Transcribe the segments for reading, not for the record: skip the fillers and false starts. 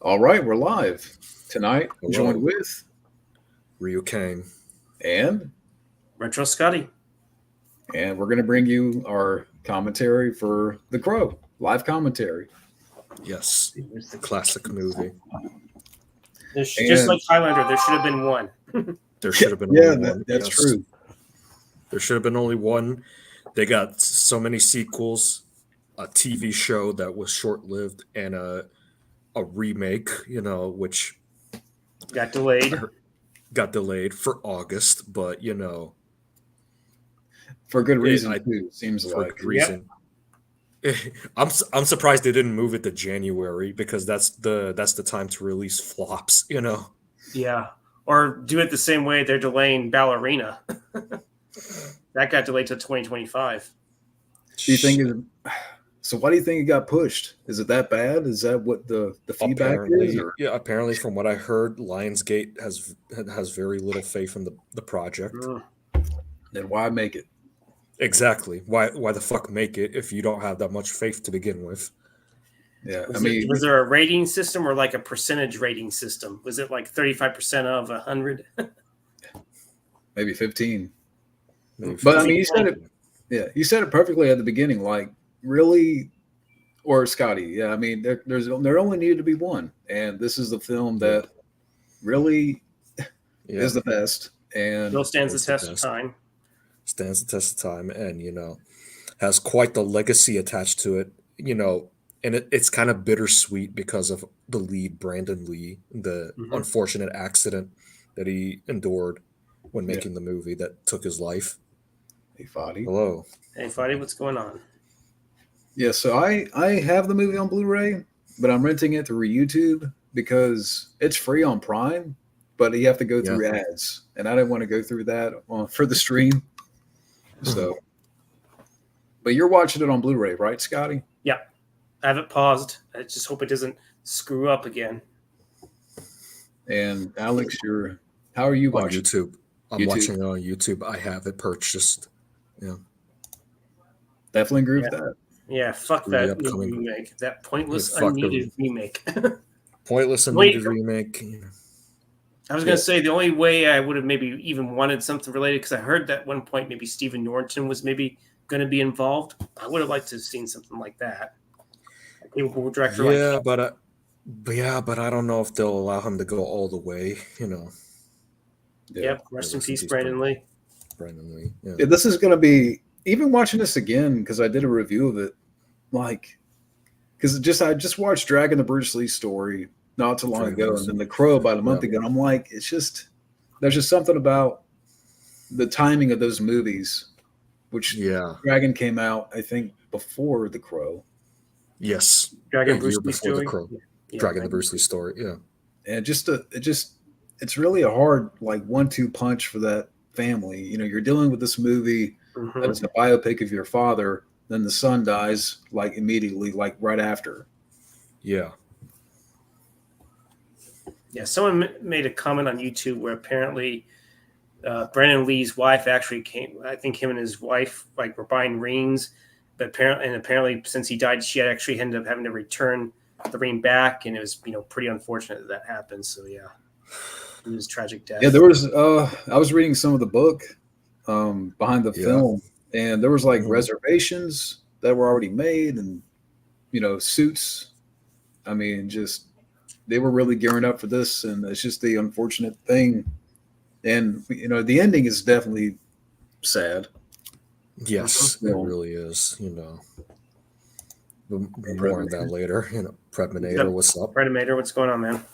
All right, we're live tonight. Hello, Joined with Ryu Kane. and Retro Scotty. and we're going to bring you our commentary for The Crow, live commentary. Yes, classic movie. Just like Highlander, there should have been one. There should have been Yeah, only one. that's yes. true. There should have been only one. They got so many sequels, a TV show that was short-lived, and a remake, which Got delayed. got delayed for August, but For good reason I- too. Seems for like good reason. I'm surprised they didn't move it to January because that's the time to release flops, Yeah. Or do it the same way they're delaying Ballerina. That got delayed to 2025. Do you think so? Why do you think it got pushed? Is it that bad? Is that what the feedback is? Or? Yeah, apparently from what I heard, Lionsgate has very little faith in the project. Then why make it? Exactly. Why the fuck make it if you don't have that much faith to begin with? Yeah, Was there a rating system or like a percentage rating system? Was it like 35% of 100? maybe 15. Maybe But 15. you said it. Yeah, you said it perfectly at the beginning. Like really, or Scotty. Yeah, there only needed to be one, and this is the film that really is the best, and Still stands the It's test the of best. time. Stands the test of time, and has quite the legacy attached to it. And it's kind of bittersweet because of the lead, Brandon Lee, the unfortunate accident that he endured when making the movie that took his life. Hey, Fadi. Hello. Hey, Fadi, what's going on? Yeah, so I have the movie on Blu-ray, but I'm renting it through YouTube because it's free on Prime, but you have to go through ads, and I didn't want to go through that for the stream. So, but you're watching it on Blu-ray, right, Scotty? Yeah. I have it paused. I just hope it doesn't screw up again. And Alex, how are you On watching? YouTube. I'm watching it on YouTube. I have it purchased. Yeah. Definitely agree with that. Yeah, fuck The that upcoming- remake. That pointless, Yeah, fuck the- unneeded remake. Pointless and Wait. needed remake. I was going to say the only way I would have maybe even wanted something related, because I heard that at one point maybe Stephen Norton was maybe going to be involved. I would have liked to have seen something like that. A capable director like that. But I don't know if they'll allow him to go all the way. Yep. Rest in peace, Brandon Lee. Brandon Lee. Yeah. Yeah, this is going to be, even watching this again, because I did a review of it, because I just watched Dragon the Bruce Lee story not too long ago, and then The Crow about a month ago, and I'm like, there's just something about the timing of those movies, which Dragon came out, I think, before The Crow. Yes. Dragon a Bruce year Lee before story. The Crow. Yeah, Dragon the Bruce Lee story. Yeah. And it's really a hard 1-2 punch for that family. You're dealing with this movie that is a biopic of your father, then the son dies immediately, right after. Yeah. Yeah, someone made a comment on YouTube where apparently Brandon Lee's wife actually came. I think him and his wife were buying rings, but apparently since he died, she actually ended up having to return the ring back, and it was pretty unfortunate that happened. So yeah, it was a tragic death. Yeah, there was. I was reading some of the book behind the film, and there was reservations that were already made, and suits. They were really gearing up for this, and it's just the unfortunate thing. And the ending is definitely sad. Yes, it really is. More on that later. Predator, what's up? Predator, what's going on, man?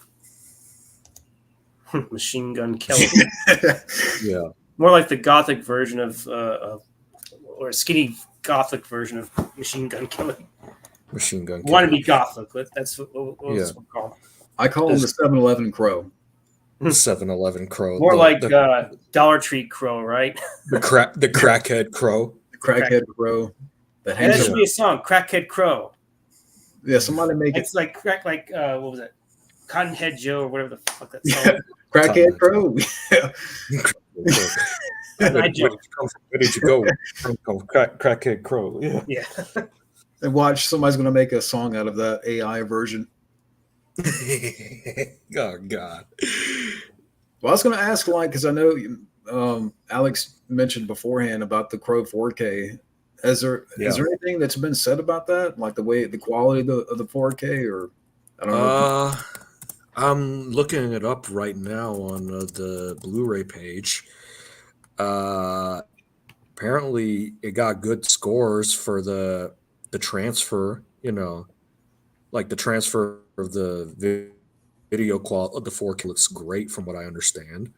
Machine Gun Kelly. Yeah. More like the gothic version of or a skinny gothic version of Machine Gun Kelly. Machine Gun Kelly. Want to be gothic? That's what we call. I call him the 7-Eleven Crow. 7-Eleven Crow. More like Dollar Tree Crow, right? The crackhead crow. The crackhead crow. That should be a song, Crackhead Crow. Yeah, somebody make it. It's like what was it? Cottonhead Joe or whatever the fuck that song. Crackhead Crow. Where did you go? Crackhead Crow. Yeah. Yeah. And watch, somebody's going to make a song out of that AI version. Oh God. Well, I was going to ask, like, because I know Alex mentioned beforehand about the Crow 4K. Is there anything that's been said about that, like the quality of the 4K, or I don't know? I'm looking it up right now on the Blu-ray page. Apparently, it got good scores for the transfer. Like the transfer of the video quality of the 4K looks great from what I understand.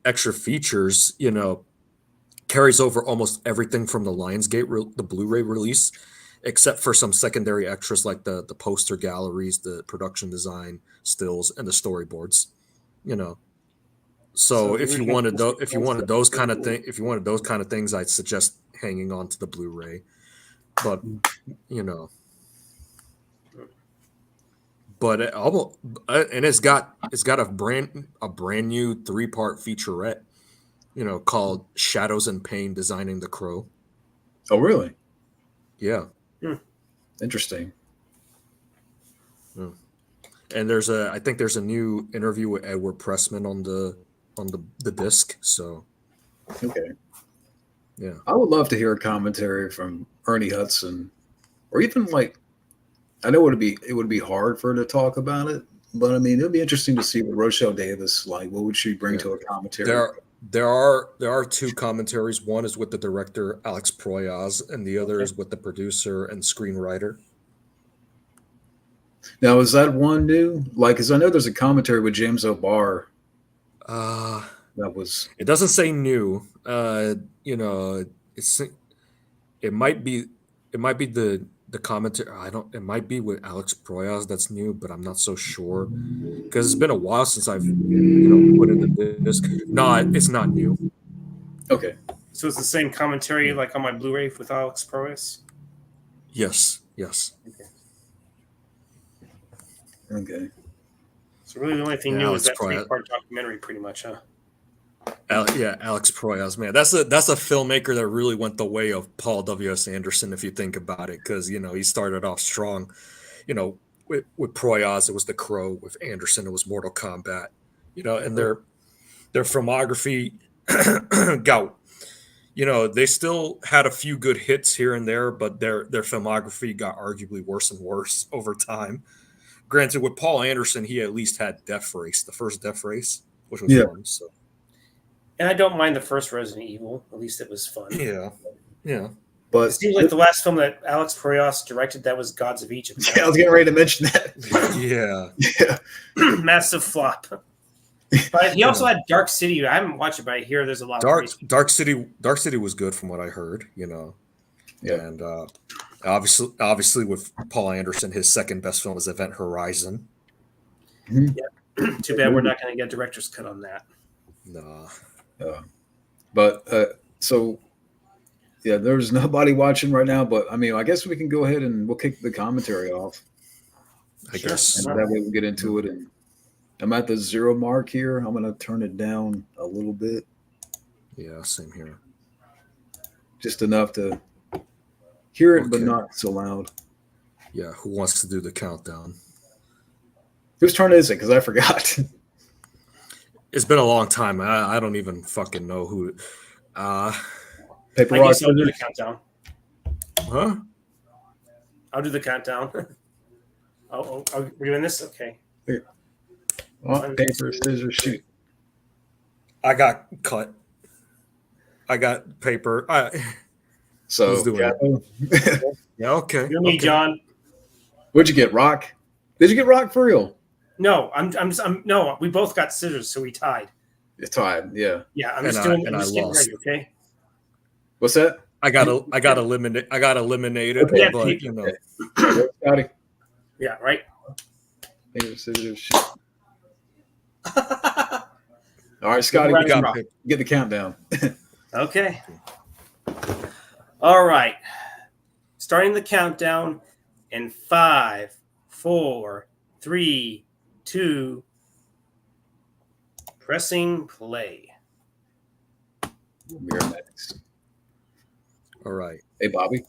Extra features, carries over almost everything from the Lionsgate, the Blu-ray release, except for some secondary extras like the poster galleries, the production design stills, and the storyboards. You know, So so the original if you wanted those kind of things, I'd suggest hanging on to the Blu-ray. But you know, but and it's got a brand new 3-part featurette, called Shadows and Pain: Designing the Crow. Oh, really? Yeah. Interesting. Yeah. And I think there's a new interview with Edward Pressman on the disc. So Okay. yeah, I would love to hear a commentary from Ernie Hudson, or even like, I know it would be hard for her to talk about it, but I mean, it'd be interesting to see what Rochelle Davis, like, what would she bring yeah. to a commentary? There are 2 commentaries. One is with the director Alex Proyas, and the other is with the producer and screenwriter. Now, is that one new? Like, because I know there's a commentary with James O'Barr. That was. It doesn't say new. It's it might be the commentary. I don't. It might be with Alex Proyas that's new, but I'm not so sure because it's been a while since I've put in the disc. No, it's not new. Okay. So it's the same commentary like on my Blu-ray with Alex Proyas? Yes. Okay. So really the only thing new is that Proyas. 3-part documentary pretty much, huh? Alex Proyas, man, that's a filmmaker that really went the way of Paul W.S. Anderson, if you think about it, because he started off strong. With Proyas, it was The Crow. With Anderson, it was Mortal Kombat. And their filmography, go. They still had a few good hits here and there, but their filmography got arguably worse and worse over time. Granted, with Paul Anderson, he at least had Death Race, the first Death Race, which was fun. So. And I don't mind the first Resident Evil. At least it was fun. Yeah. But it seems like the last film that Alex Proyas directed, that was Gods of Egypt. Yeah, I was getting ready to mention that. Yeah. Massive flop. But he also had Dark City. I haven't watched it, but I hear there's a lot of Dark City was good from what I heard, Yeah. And obviously with Paul Anderson, his second best film is Event Horizon. Yeah. Too bad we're not going to get a director's cut on that. Nah. But so yeah, there's nobody watching right now, but I mean, I guess we can go ahead and we'll kick the commentary off. I guess. And that way we'll get into it. And I'm at the 0 mark here. I'm going to turn it down a little bit. Yeah, same here. Just enough to hear it, but not so loud. Yeah, who wants to do the countdown? Whose turn is it? Because I forgot. It's been a long time. I don't even fucking know who. Paper, rock, scissors. I'll do the countdown. Huh? I'll do the countdown. We're doing this? Okay. Well, paper, scissors, shoot. I got cut. I got paper. So, who's doing it? Yeah, okay. You're me, John. What'd you get, rock? Did you get rock for real? No, no. We both got scissors, so we tied. It's tied, yeah. Yeah, I'm just getting ready, okay? What's that? I got eliminated. Okay, but Scotty. Yeah, right. All right, Scotty, get the countdown. Okay. All right. Starting the countdown in 5, 4, 3, 2. Pressing play. We're next. All right. Hey, Bobby.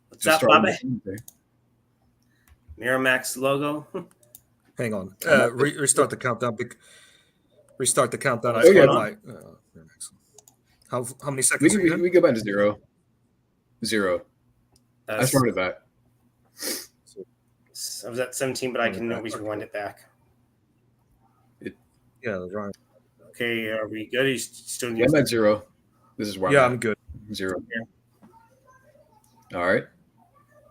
What's up, Bobby? Miramax logo. Hang on. Restart the countdown. Restart the countdown. Oh, yeah. How many seconds? We go back to 0. 0. I started back. I was at 17, but I can always rewind it back. Yeah, right. Okay, are we good? You still need I'm at 0. This is where I'm good. 0. Yeah. All right.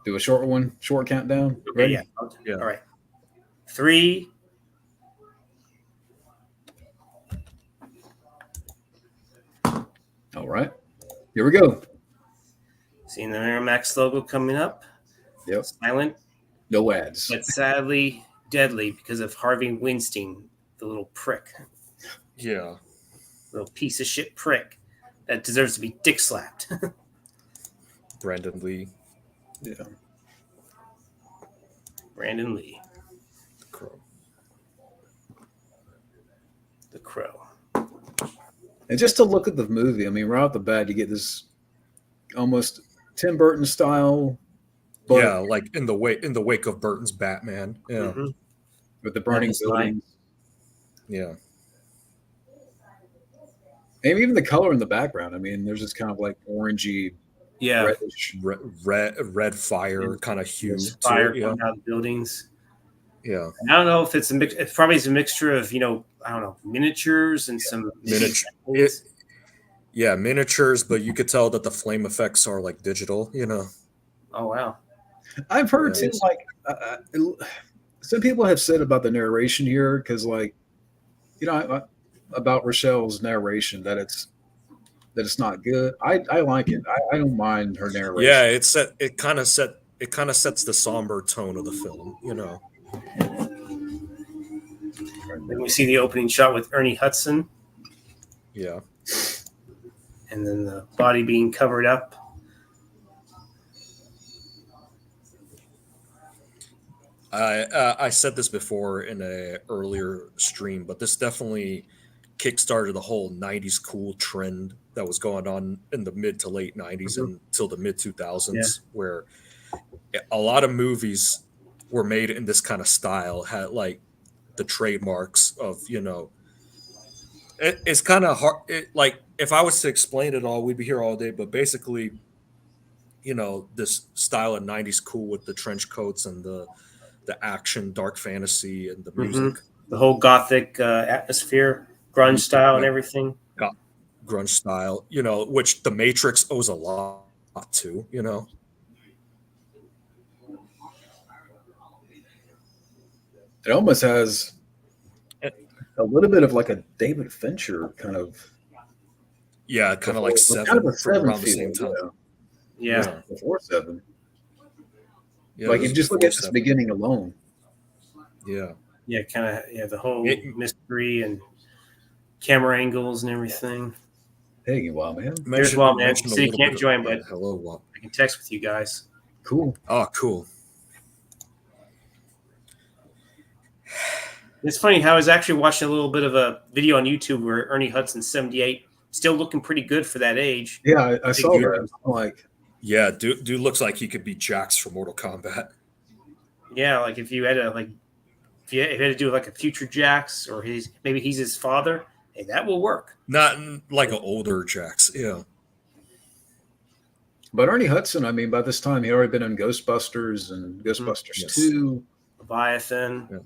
Do a short one. Short countdown. Okay, Ready? Yeah. All right. 3. All right. Here we go. Seeing the Miramax logo coming up. Yep. Silent. No ads. But sadly deadly because of Harvey Weinstein, the little prick. Yeah. Little piece of shit prick that deserves to be dick slapped. Brandon Lee. Yeah. Brandon Lee. The Crow. The Crow. And just to look at the movie, I mean, right off the bat, you get this almost Tim Burton style. Yeah, like in the wake of Burton's Batman. Yeah. Mm-hmm. With the burning buildings. Yeah. And even the color in the background. I mean, there's this kind of like orangey, reddish, red fire kind of hue. Fire coming out of the buildings. Yeah. And I don't know if it's a mix. It probably is a mixture of, I don't know, miniatures and some miniatures, but you could tell that the flame effects are like digital. Oh wow. I've heard too, like some people have said about the narration here, because about Rochelle's narration that it's not good. I like it. I don't mind her narration. Yeah, it kind of sets the somber tone of the film. Then we see the opening shot with Ernie Hudson. Yeah. And then the body being covered up. I said this before in an earlier stream, but this definitely kickstarted the whole 90s cool trend that was going on in the mid to late 90s until the mid 2000s, where a lot of movies were made in this kind of style, had like the trademarks of, it's kind of hard. Like if I was to explain it all, we'd be here all day, but basically, this style of 90s cool with the trench coats and the action, dark fantasy, and the music. The whole gothic atmosphere, grunge style and everything. Grunge style, which The Matrix owes a lot to, It almost has a little bit of like a David Fincher kind of. Yeah, kind of like Seven, kind of a Seven around the same time. Yeah. Before Seven. Yeah, like you just look at this beginning alone. Yeah. Yeah, kind of. The whole mystery and camera angles and everything. Hey, Wild Man. There's Wild Man. So you can't join, but hello, Wild. I can text with you guys. Cool. Oh, cool. It's funny how I was actually watching a little bit of a video on YouTube where Ernie Hudson's 78, still looking pretty good for that age. Yeah, I saw that. I'm like, yeah, dude looks like he could be Jax from Mortal Kombat. Yeah, like if you had to do like a future Jax, or maybe he's his father, hey, that will work. Not like an older Jax, yeah. But Ernie Hudson, I mean, by this time he already been in Ghostbusters and Ghostbusters 2, Leviathan. Yeah.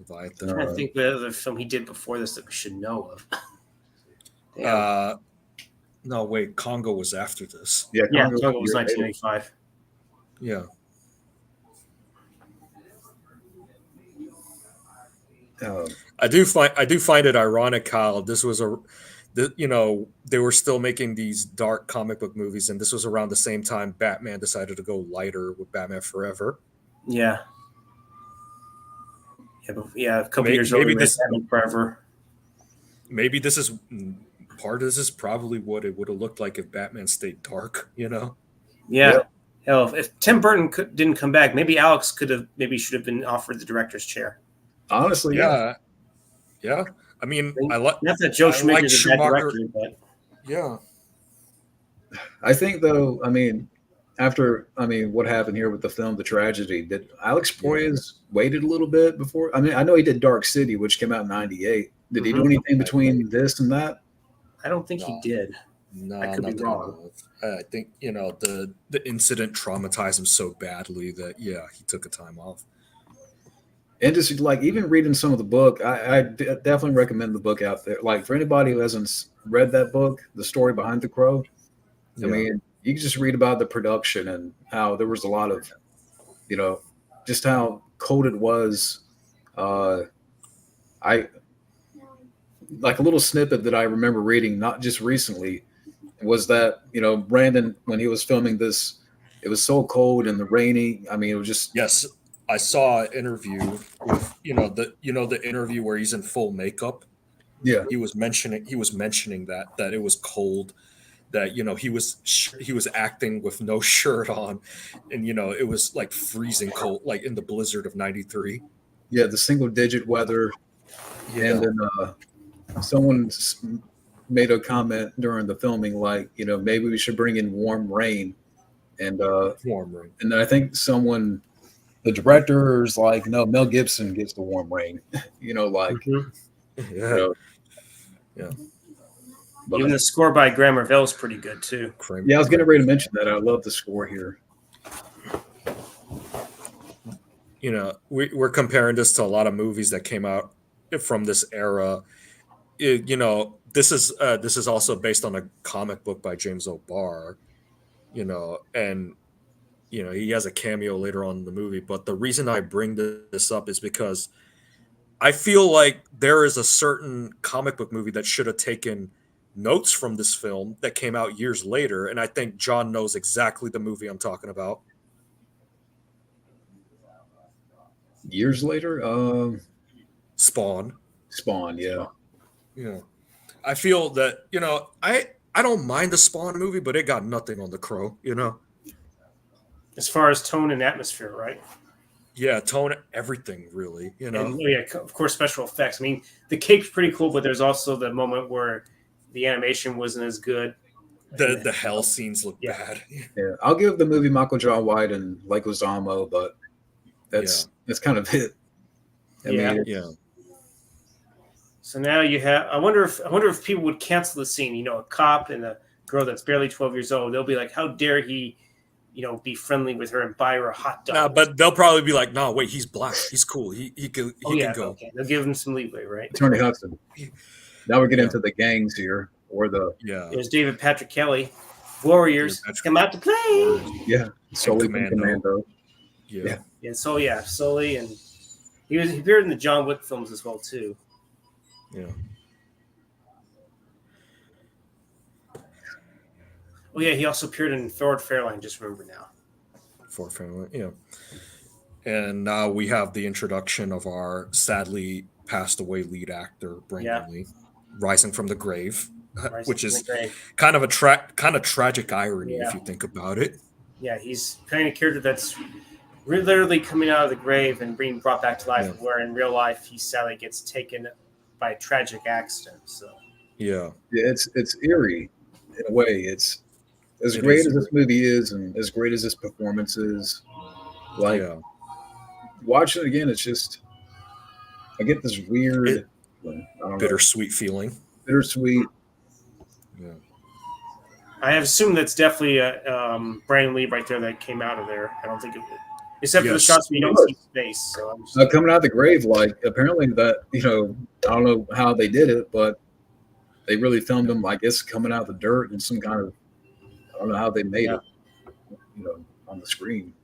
Leviathan. I think the other film he did before this that we should know of. No, wait, Congo was after this. Yeah, Congo was 1995. Yeah. I do find it ironic how this was they were still making these dark comic book movies, and this was around the same time Batman decided to go lighter with Batman Forever. Yeah. A couple years earlier, Batman Forever. Maybe this is part of this is probably what it would have looked like if Batman stayed dark, Yeah. Yep. Hell, if Tim Burton didn't come back, maybe Alex should have been offered the director's chair. Honestly, yeah. I mean, I like not that Joe Schmidt is a bad director, but yeah. I think though, I mean, after, I mean, what happened here with the film, The Tragedy, did Alex Proyas waited a little bit before? I mean, I know he did Dark City, which came out in '98. Did he do anything between this and that? I don't think he did. No, I could be wrong. I think the incident traumatized him so badly that he took a time off. And just like even reading some of the book, I definitely recommend the book out there. Like for anybody who hasn't read that book, The Story Behind the Crow. I mean, you can just read about the production and how there was a lot of, just how cold it was. I like a little snippet that I remember reading, not just recently, was that Brandon, when he was filming this, it was so cold and the rainy. I mean, it was just yes. I saw an interview with the interview where he's in full makeup. Yeah, he was mentioning that it was cold, that he was acting with no shirt on, and it was like freezing cold, like in the blizzard of '93. Yeah, the single digit weather, and then someone made a comment during the filming, like maybe we should bring in warm rain, and warm rain, and then I think the director's like, no, Mel Gibson gets the warm rain, like, yeah. But even the score by Graham Revell is pretty good too. Yeah, I was getting ready to mention that. I love the score here. We're comparing this to a lot of movies that came out from this era. This is also based on a comic book by James O'Barr. And he has a cameo later on in the movie. But the reason I bring this up is because I feel like there is a certain comic book movie that should have taken notes from this film that came out years later. And I think John knows exactly the movie I'm talking about. Years later? Spawn, yeah. Yeah. I feel that, I don't mind the Spawn movie, but it got nothing on The Crow, As far as tone and atmosphere, right? Yeah, tone, everything, really, And, of course, special effects. I mean, the cape's pretty cool, but there's also the moment where the animation wasn't as good. The hell scenes look bad. Yeah, I'll give the movie Michael John White and Lake Leguizamo, but that's kind of it. I mean, So now you have. I wonder if people would cancel the scene. A cop and a girl that's barely 12 years old. They'll be like, "How dare he, be friendly with her and buy her a hot dog?" Nah, but they'll probably be like, "No, wait, he's black. He's cool. He can go." Okay. They'll give him some leeway, right? Attorney Hudson. Now we're getting into the gangs here, or There's David Patrick Kelly, Warriors come out to play. Yeah, Sully Commando. Yeah. Sully, and he appeared in the John Wick films as well too. Yeah. Oh yeah, he also appeared in Thor Fairline. Just remember now. Thor Fairline, yeah. And now we have the introduction of our sadly passed away lead actor, Brandon Lee, rising from the grave, which is kind of a tragic irony if you think about it. Yeah, he's playing a character that's literally coming out of the grave and being brought back to life, where in real life he sadly gets taken by a tragic accident. So it's eerie in a way. It's as great as this movie is, and as great as this performance is. Like watching it again, it's just I get this weird, bittersweet feeling. Bittersweet. Yeah. I have assumed that's definitely Brandon Lee right there that came out of there. I don't think it would. Except for the shots where you don't see space. So coming out of the grave, like apparently that I don't know how they did it, but they really filmed him, I guess, coming out of the dirt and some kind of I don't know how they made it, on the screen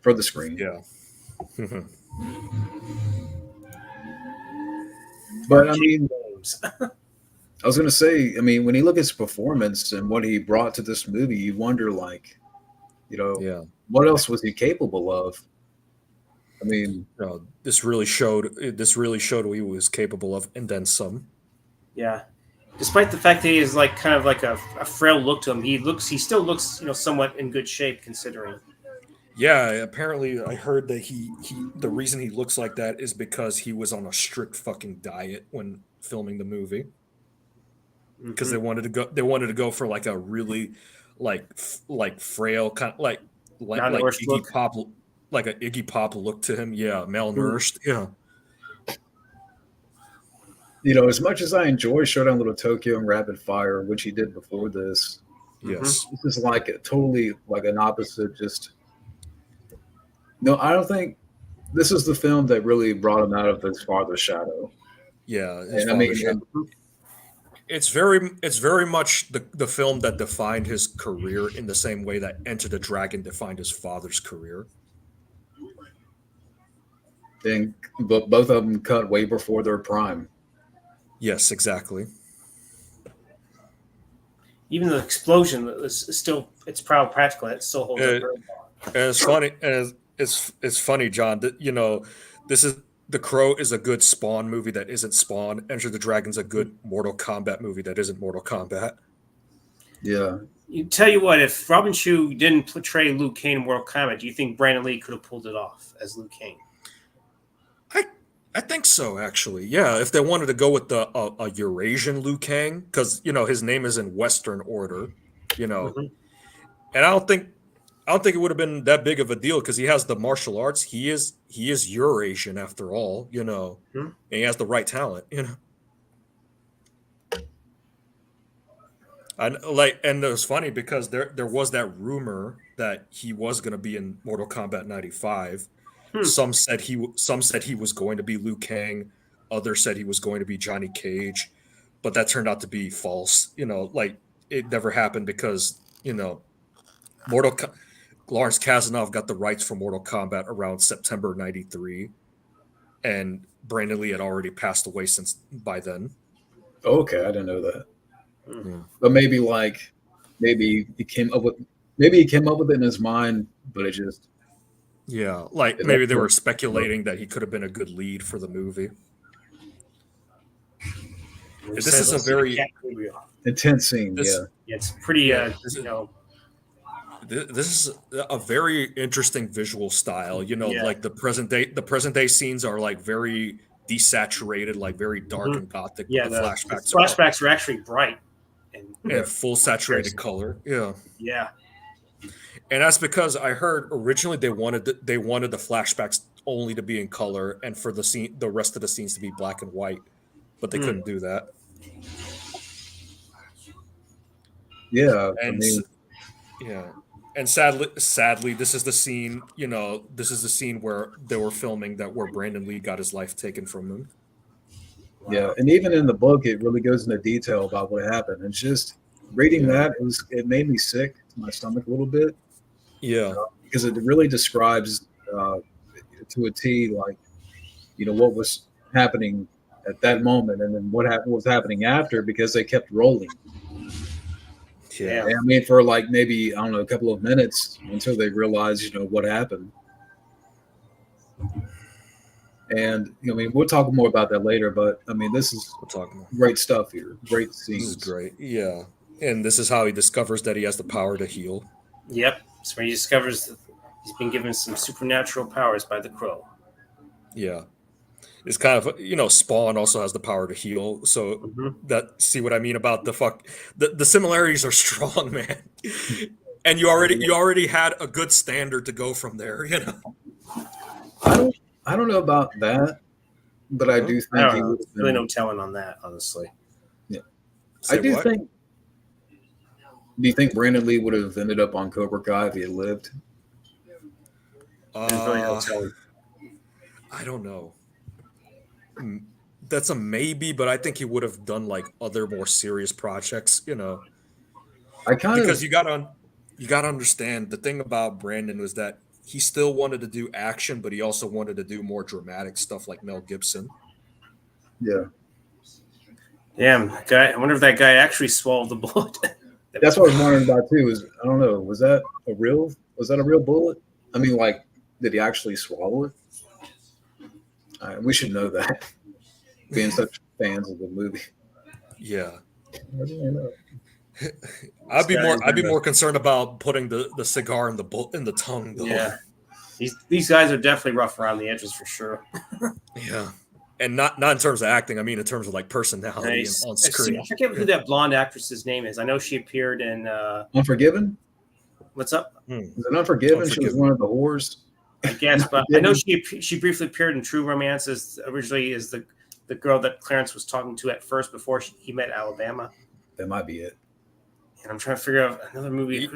for the screen. Yeah. But I mean, I was gonna say, I mean, when you look at his performance and what he brought to this movie, you wonder, like, what else was he capable of? I mean, this really showed what he was capable of, and then some. Yeah, despite the fact that he is like kind of like a frail look to him, he still looks somewhat in good shape considering. Yeah, apparently I heard that the reason he looks like that is because he was on a strict fucking diet when filming the movie. Because they wanted to go for like a really like frail, kind of like Malnourished Iggy look. Pop, like an Iggy Pop look to him. Yeah, malnourished. Yeah. As much as I enjoy Showdown Little Tokyo and Rapid Fire, which he did before this, Yes. this is like a totally like an opposite. Just no, I don't think this is the film that really brought him out of his father's shadow. Yeah, And I mean, it's very much the film that defined his career in the same way that Enter the Dragon defined his father's career. but both of them cut way before their prime. Yes, exactly. Even the explosion is still, it's probably practical. It still holds up very well. And it's funny, and it's funny, John, that this is The Crow is a good Spawn movie that isn't Spawn. Enter the Dragon's a good Mortal Kombat movie that isn't Mortal Kombat. Yeah. You tell you what, if Robin Shou didn't portray Liu Kang in Mortal Kombat, do you think Brandon Lee could have pulled it off as Liu Kang? I think so, actually. Yeah, if they wanted to go with a Eurasian Liu Kang, because his name is in Western order, and I don't think it would have been that big of a deal because he has the martial arts. He is Eurasian after all, and he has the right talent, And it was funny because there was that rumor that he was going to be in Mortal Kombat 95. Some said he was going to be Liu Kang. Others said he was going to be Johnny Cage, but that turned out to be false. It never happened because Lawrence Kasanoff got the rights for Mortal Kombat around September '93, and Brandon Lee had already passed away by then. Okay, I didn't know that. Yeah. But maybe he came up with it in his mind, but it just maybe they were speculating that he could have been a good lead for the movie. This is a very intense scene. It's pretty. This is a very interesting visual style. Like the present day scenes are like very desaturated, like very dark and gothic. Yeah, the flashbacks are actually bright and full saturated color. Yeah. Yeah. And that's because I heard originally they wanted the flashbacks only to be in color and for the rest of the scenes to be black and white, but they couldn't do that. Yeah, and sadly, this is the scene. This is the scene where they were filming where Brandon Lee got his life taken from him. Yeah, and even in the book, it really goes into detail about what happened. It's just reading that it made me sick to my stomach a little bit. Yeah, because it really describes to a T, what was happening at that moment, and then what was happening after, because they kept rolling. Yeah, I mean, for maybe I don't know, a couple of minutes until they realized what happened. And I mean, we'll talk more about that later. But I mean, this is great stuff here. Great scenes. This is great. Yeah, and this is how he discovers that he has the power to heal. Yep, it's when he discovers that he's been given some supernatural powers by the Crow. Yeah, it's kind of Spawn also has the power to heal. So see what I mean about the similarities are strong, man. And you already had a good standard to go from there. I don't know about that, but I do think there's really no telling on that, honestly. Yeah, I do think. Do you think Brandon Lee would have ended up on Cobra Kai if he had lived? I don't know. That's a maybe, but I think he would have done other more serious projects. Because you got to understand the thing about Brandon was that he still wanted to do action, but he also wanted to do more dramatic stuff like Mel Gibson. Yeah. Damn, guy! I wonder if that guy actually swallowed the bullet. That's what I was wondering about too. I don't know. Was that a real bullet? I mean, did he actually swallow it? We should know that, being such fans of the movie. Yeah. I'd be more concerned about putting the cigar in the tongue, though. Yeah. These guys are definitely rough around the edges for sure. Yeah. and not in terms of acting. I mean, in terms of like personality and on screen. I forget who that blonde actress's name is. I know she appeared in Unforgiven. What's up? Is it Unforgiven? She was one of the whores. I guess, but I know she briefly appeared in True Romance as originally as the girl that Clarence was talking to at first before he met Alabama. That might be it. And I'm trying to figure out another movie.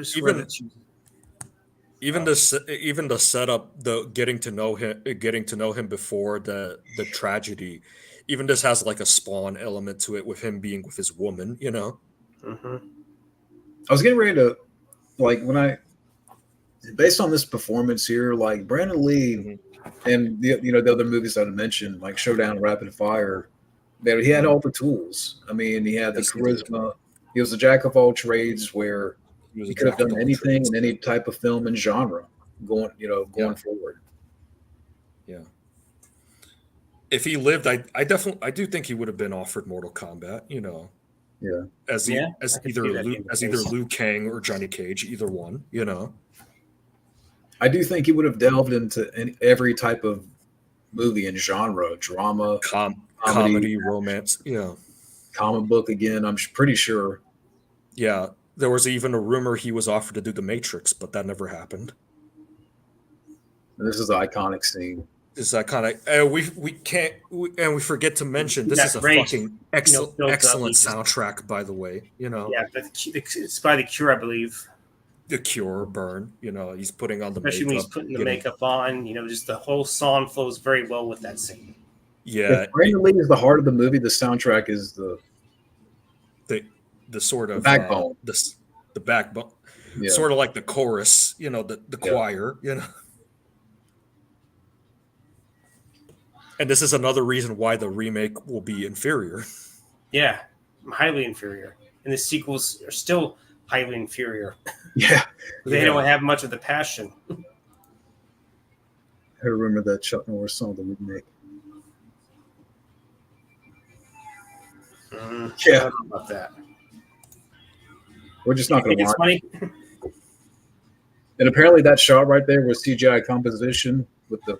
Even the setup, the getting to know him before the tragedy, even this has like a Spawn element to it with him being with his woman, you know. Mm-hmm. I was getting ready to based on this performance here, like Brandon Lee and the other movies that I mentioned, like Showdown, Rapid Fire, that he had all the tools. I mean, he had the charisma. He was a jack of all trades, where he could have done anything in any type of film and genre going forward. Yeah. If he lived, I do think he would have been offered Mortal Kombat, you know. Yeah. As either Liu Kang or Johnny Cage, either one, you know. I do think he would have delved into every type of movie and genre, drama, comedy, romance, yeah. Comic book again, I'm pretty sure. Yeah. There was even a rumor he was offered to do The Matrix, but that never happened. This is an iconic scene. This is iconic. We forget to mention this is a fucking excellent soundtrack, by the way. You know. Yeah, it's by The Cure, I believe. The Cure, Burn. You know, he's putting on the especially makeup, when he's putting the makeup on. You know, just the whole song flows very well with that scene. Yeah, Brandon Lee is the heart of the movie. The soundtrack is the sort of backbone. The backbone, sort of like the chorus. You know, the choir. You know. And this is another reason why the remake will be inferior. Yeah, highly inferior. And the sequels are still highly inferior. Yeah. They don't have much of the passion. I remember that Chuck Norris song, the remake. Yeah. I don't know about that. We're just not going to watch. It's funny. And apparently that shot right there was CGI composition with the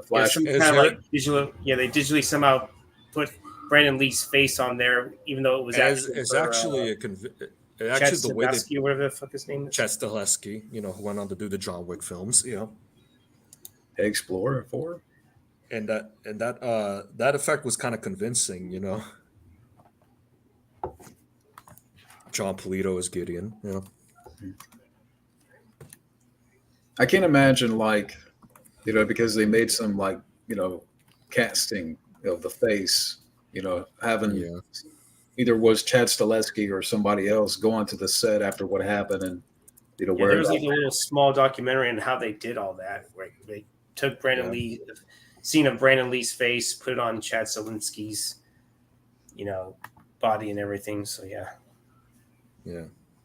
flash. Kind of like digital, they digitally somehow put Brandon Lee's face on there, even though it was actually the way they whatever the fuck his name is. Chad Stahelski, you know, who went on to do the John Wick films, you know. Explorer 4. And that effect was kind of convincing, you know. John Polito as Gideon, you know. I can't imagine, like, you know, because they made some, like, you know, casting of the face, you know, having either was Chad Stahelski or somebody else go onto the set after what happened and, you know, there was like a little small documentary on how they did all that. Right? They took Brandon Lee, scene of Brandon Lee's face, put it on Chad Stahelski's, you know, body and everything. So yeah.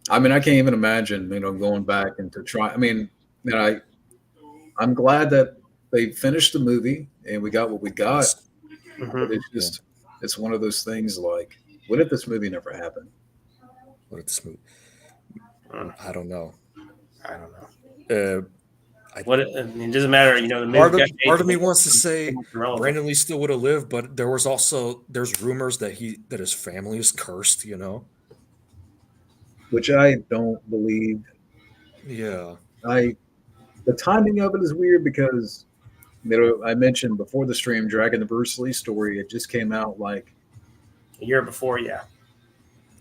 I mean, I can't even imagine, you know, going back and to try. I mean, I'm glad that they finished the movie and we got what we got. But it's just, it's one of those things like, what if this movie never happened? What if this movie? I don't know. It doesn't matter. You know, the part of me wants to say Brandon Lee still would have lived, but there's rumors that his family is cursed. You know, which I don't believe. Yeah, the timing of it is weird because, you know, I mentioned before the stream, Dragging the Bruce Lee story. It just came out like a year before. Yeah.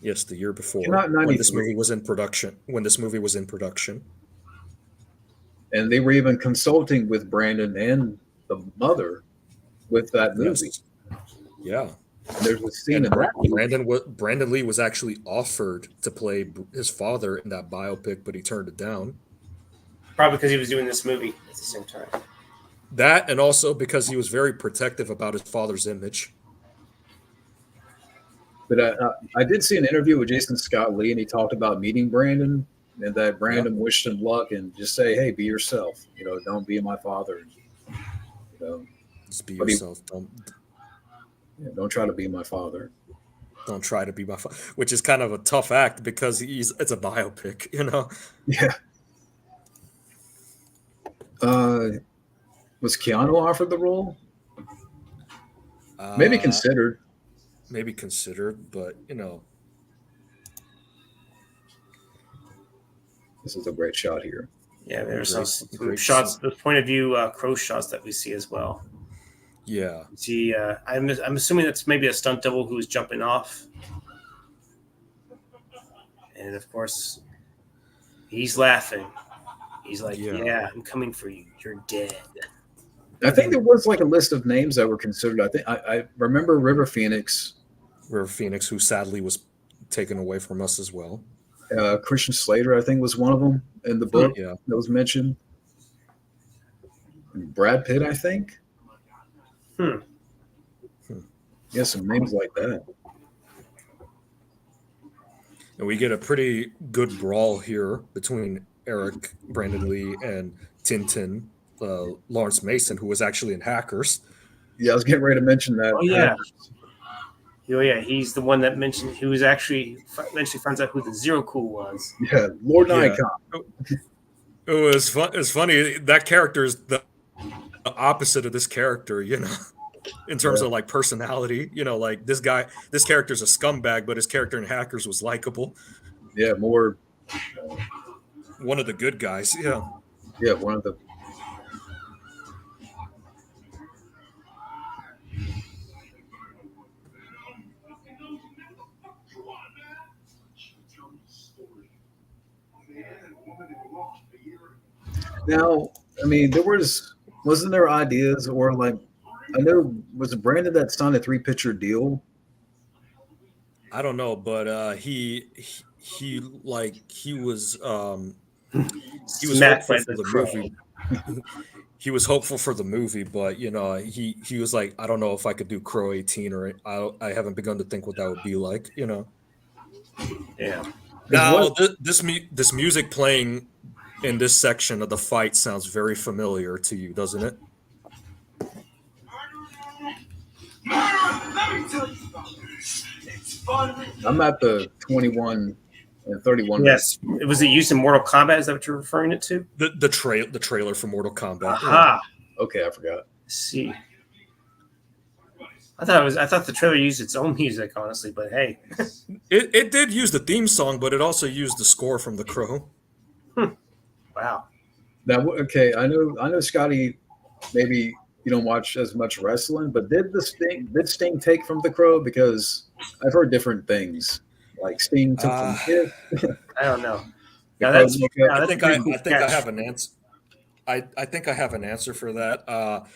Yes, the year before when this movie was in production. And they were even consulting with Brandon and the mother with that movie. Yeah. There's a scene in that. Brandon Lee was actually offered to play his father in that biopic, but he turned it down. Probably because he was doing this movie at the same time. That, and also because he was very protective about his father's image. But I did see an interview with Jason Scott Lee, and he talked about meeting Brandon, and that Brandon wished him luck and just say, "Hey, be yourself. You know, don't be my father. You know, just be yourself. Don't try to be my father. Don't try to be my father." Which is kind of a tough act because it's a biopic, you know. Yeah. Was Keanu offered the role? Maybe Uh, considered. maybe considered, but This is a great shot here. Yeah, there's great, some great shots, scene. the point of view crow shots that we see as well. Yeah, You see, I'm assuming that's maybe a stunt double who's jumping off, and of course, he's laughing. He's like, "Yeah, I'm coming for you. You're dead." I think there was like a list of names that were considered. I think I remember River Phoenix, River Phoenix, who sadly was taken away from us as well. Christian Slater, I think was one of them in the book Yeah, that was mentioned. And Brad Pitt, I think. Hmm. Yeah, some names like that. and we get a pretty good brawl here between Eric, Brandon Lee, and Tintin, Lawrence Mason, who was actually in Hackers. Yeah, I was getting ready to mention that. Oh yeah. Oh yeah, he's the one that mentioned he was actually eventually finds out who the Zero Cool was. Yeah, Lord Yeah. Nikon. It was fun. It's funny that character is the opposite of this character, in terms of like personality. Like this character's a scumbag, but his character in Hackers was likable. Yeah, more. One of the good guys. Yeah. Yeah, one of the. Now, I mean, wasn't there ideas or like, I know, was it Brandon that signed a 3-picture deal? I don't know, but he was Smacked hopeful by for the the crow. movie. He was hopeful for the movie, but he was like, I don't know if I could do Crow 18, or I haven't begun to think what that would be like. Yeah. Now this music playing in this section of the fight sounds very familiar to you, doesn't it? I'm at the 21 and 31. Yes. Was it used in Mortal Kombat? Is that what you're referring it to? The trailer for Mortal Kombat. Aha. Okay, I forgot. Let's see. I thought the trailer used its own music, honestly, but hey. It did use the theme song, but it also used the score from The Crow. Wow. Now, okay, I know, Scotty, maybe you don't watch as much wrestling, but did Sting take from The Crow? Because I've heard different things. Like Sting took from Kid. I don't know. I think I have an answer. I think I have an answer for that.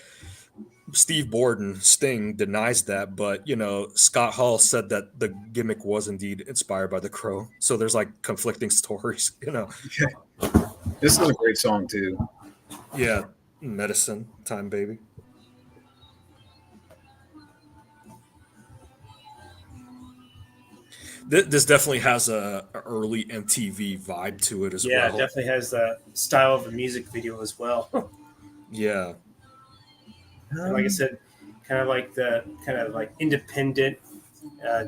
Steve Borden, Sting, denies that, but Scott Hall said that the gimmick was indeed inspired by The Crow. So there's like conflicting stories. Okay. This is a great song too. Yeah, Medicine Time Baby. This definitely has a early MTV vibe to it as well. Yeah, it definitely has the style of the music video as well. Yeah. Like I said, kind of like independent,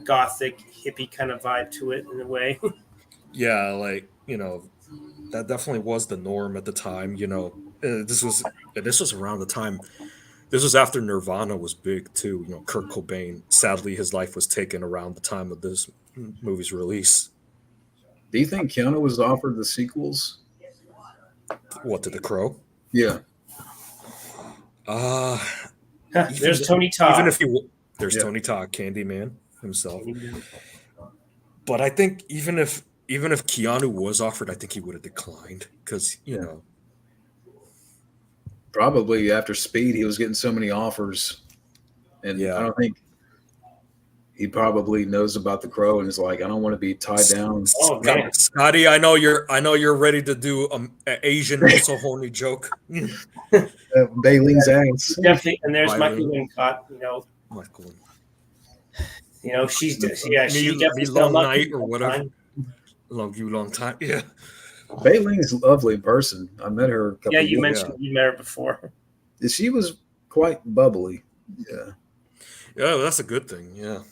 gothic, hippie kind of vibe to it in a way. Yeah, like that definitely was the norm at the time. This was around the time. This was after Nirvana was big too. Kurt Cobain. Sadly, his life was taken around the time of this movie's release. Do you think Keanu was offered the sequels? What, to The Crow? Yeah. There's Tony Todd. There's Tony Todd, Candyman himself. But I think even if Keanu was offered, I think he would have declined because Probably after Speed, he was getting so many offers, and I don't think he probably knows about The Crow and is like, I don't want to be tied down. Oh, man. Scotty, I know you're ready to do an Asian also horny joke. Baylene's ass. Definitely, and there's Michael Wincott. Michael. She's me definitely long night or whatever. Love you long time. Yeah. Baylene's lovely in person. I met her a couple you mentioned you met her before. She was quite bubbly. Yeah. Yeah, that's a good thing. Yeah.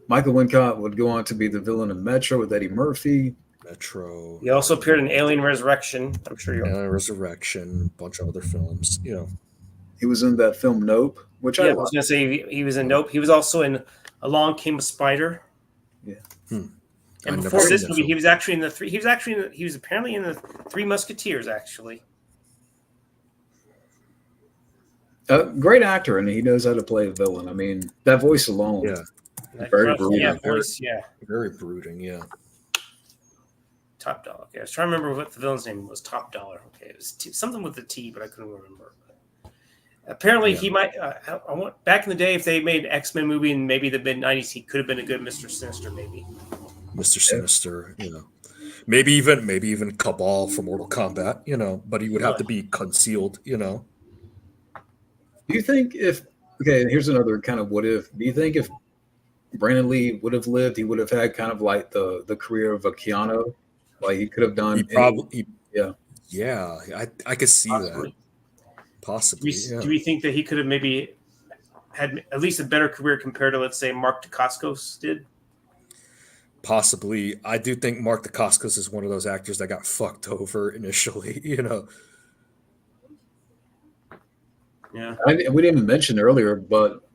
Michael Wincott would go on to be the villain of Metro with Eddie Murphy. Metro. He also appeared in Alien Resurrection. I'm sure Alien Resurrection, a bunch of other films. He was in that film Nope, which I was gonna say he was in Nope. He was also in Along Came a Spider. Yeah. And before this movie, he was actually in the three. He was apparently in the Three Musketeers. Actually, great actor, and he knows how to play a villain. I mean, that voice alone, very brooding. Very brooding. Yeah. Top Dollar. Okay, I was trying to remember what the villain's name was. Top Dollar. Okay, it was something with the T, but I couldn't remember. Apparently, he might. Back in the day, if they made an X-Men movie in maybe the mid-90s, he could have been a good Mr. Sinister, maybe. Mr. Sinister, maybe even Cabal from Mortal Kombat, but he would have to be concealed, Do you think here's another kind of what if. Do you think if Brandon Lee would have lived, he would have had kind of like the career of a Keanu? Like he could have done. I could see that. Possibly. Do we think that he could have maybe had at least a better career compared to, let's say, Mark Dacascos did? Possibly. I do think Mark Dacascos is one of those actors that got fucked over initially, Yeah. We didn't even mention earlier, but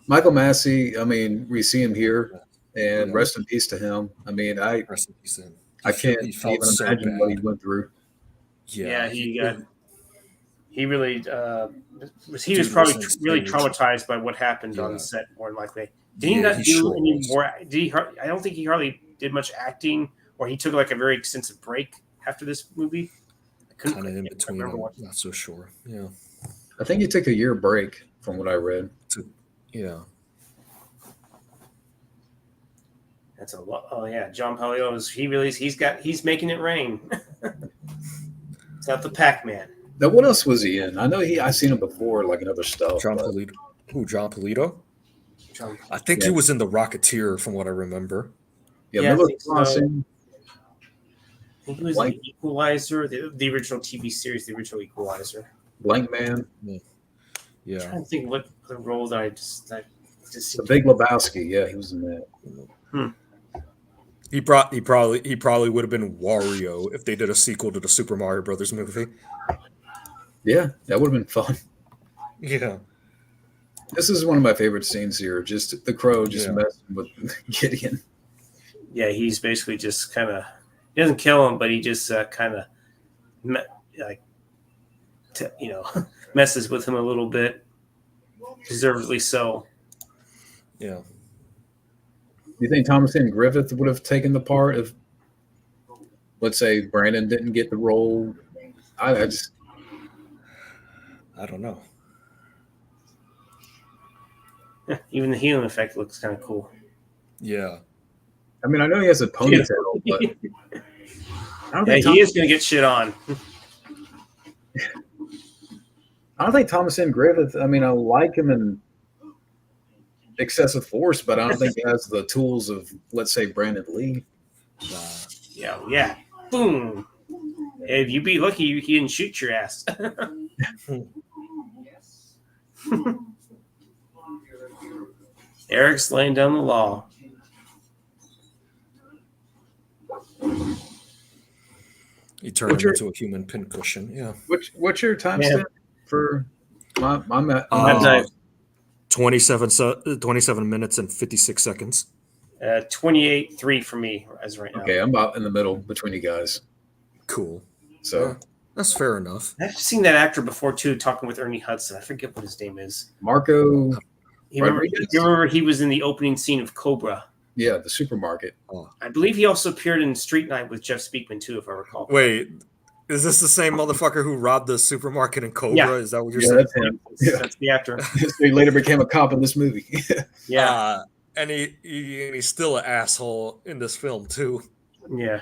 Michael Massey, I mean, we see him here, and rest in peace to him. I mean, I can't even imagine what he went through. Yeah, he really he was probably really traumatized by what happened on the set, more than likely. Did he not do any more? I don't think he hardly did much acting, or he took like a very extensive break after this movie. Kind of in between. I'm not so sure. Yeah, I think he took a year break from what I read. Yeah, that's a lot. Oh yeah, John Palio's. He's making it rain. It's not the Pac-Man. Now, what else was he in? I know I seen him before, like in other stuff. John Polito. Who? John Polito? I think he was in The Rocketeer, from what I remember. Yeah, I think so. He was in Equalizer, the original TV series, the original Equalizer. Blank Man. Yeah. I'm trying to think what the role that I just The Big Lebowski. Yeah, he was in that. He probably would have been Wario if they did a sequel to the Super Mario Brothers movie. Yeah, that would have been fun. Yeah. This is one of my favorite scenes here. Just the crow messing with Gideon. Yeah, he's basically just kind of, he doesn't kill him, but he just kind of messes with him a little bit, deservedly so. Yeah. Do you think Thomas and Griffith would have taken the part if, let's say, Brandon didn't get the role? I don't know. Yeah, even the healing effect looks kind of cool. Yeah. I mean, I know he has a ponytail, but he is going to get shit on. I don't think Thomas and Griffith. I mean, I like him in Excessive Force, but I don't think he has the tools of, let's say, Brandon Lee. Yeah. Boom. If you be lucky, he didn't shoot your ass. Eric's laying down the law. He turned him into a human pincushion. Yeah. What's your timestamp for my 27 minutes and 56 seconds. 28.3 for me as right now. Okay, I'm about in the middle between you guys. Cool. So that's fair enough. I've seen that actor before too, talking with Ernie Hudson. I forget what his name is. Marco. You remember he was in the opening scene of Cobra. Yeah, the supermarket. Oh. I believe he also appeared in Street Night with Jeff Speakman too, if I recall. Wait, is this the same motherfucker who robbed the supermarket in Cobra? Yeah. Is that what you're saying? That's him. That's the actor. He later became a cop in this movie. Yeah. And he's still an asshole in this film too. Yeah.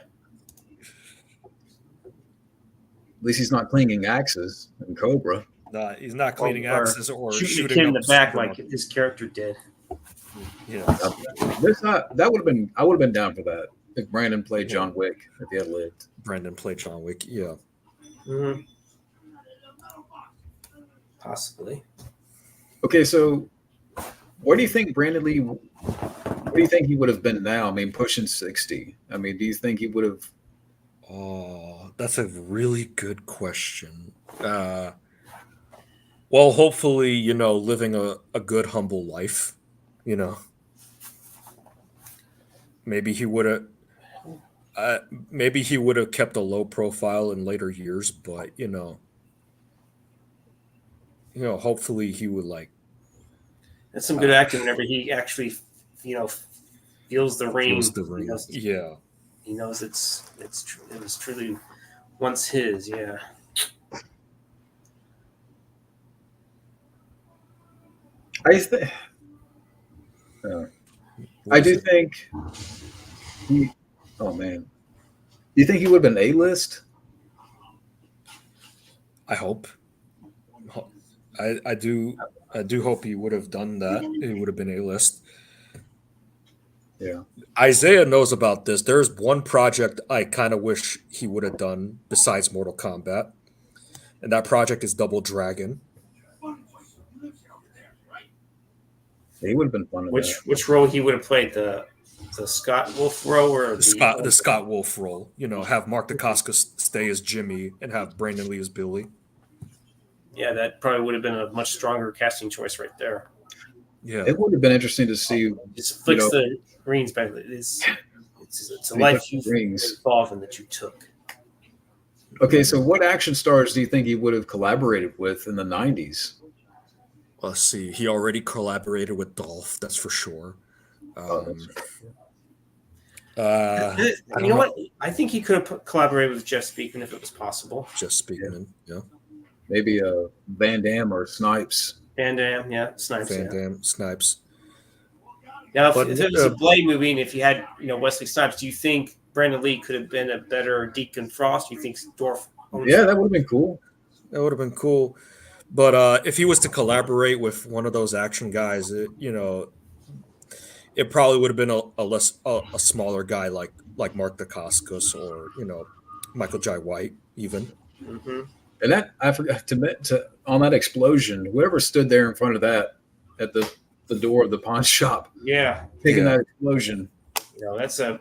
At least he's not cleaning axes in Cobra. No, he's not cleaning axes or shooting the kid in the back like his character did. Yeah. That would have been. I would have been down for that if Brandon played John Wick if he had lived. Brandon played John Wick. Yeah. Mm-hmm. Possibly. Okay, so what do you think Brandon Lee? What do you think he would have been now? I mean, pushing 60. I mean, do you think he would have? Oh, that's a really good question. Well, hopefully, living a good, humble life. You know, maybe he would have. Uh, Maybe he would have kept a low profile in later years, but hopefully he would like That's some good acting whenever he actually, you know, feels the feels rain. the ring. Yeah, He knows it was truly once his. Yeah. I th- I do think he. Oh man, do you think he would have been A-list? I hope. I do. I do hope he would have done that. He would have been A-list. Yeah. Isaiah knows about this. There's one project I kind of wish he would have done besides Mortal Kombat, and that project is Double Dragon. He would have been fun in that. Which role he would have played, the Scott Wolf role or The Scott Wolf role. Have Mark Dacascos stay as Jimmy and have Brandon Lee as Billy. Yeah, that probably would have been a much stronger casting choice right there. Yeah, it would have been interesting to see. Just flicks the greens back. It's a life you've been involved in that you took. Okay, so what action stars do you think he would have collaborated with in the 90s? Let's see. He already collaborated with Dolph, that's for sure. You know what? I think he could have collaborated with Jeff Speakman if it was possible. Jeff Speakman, yeah. Maybe Van Damme or Snipes. Van Damme, yeah, Snipes. Van Damme, Snipes. Now, if it was a Blade movie and if you had, Wesley Snipes, do you think Brandon Lee could have been a better Deacon Frost? Do you think Dorf? Yeah, that would have been cool. That would have been cool. But if he was to collaborate with one of those action guys, it probably would have been a smaller guy like Mark Dacascos or Michael Jai White even. Mm-hmm. And that I forgot to on that explosion, whoever stood there in front of that at the door of the pawn shop, taking that explosion. That's an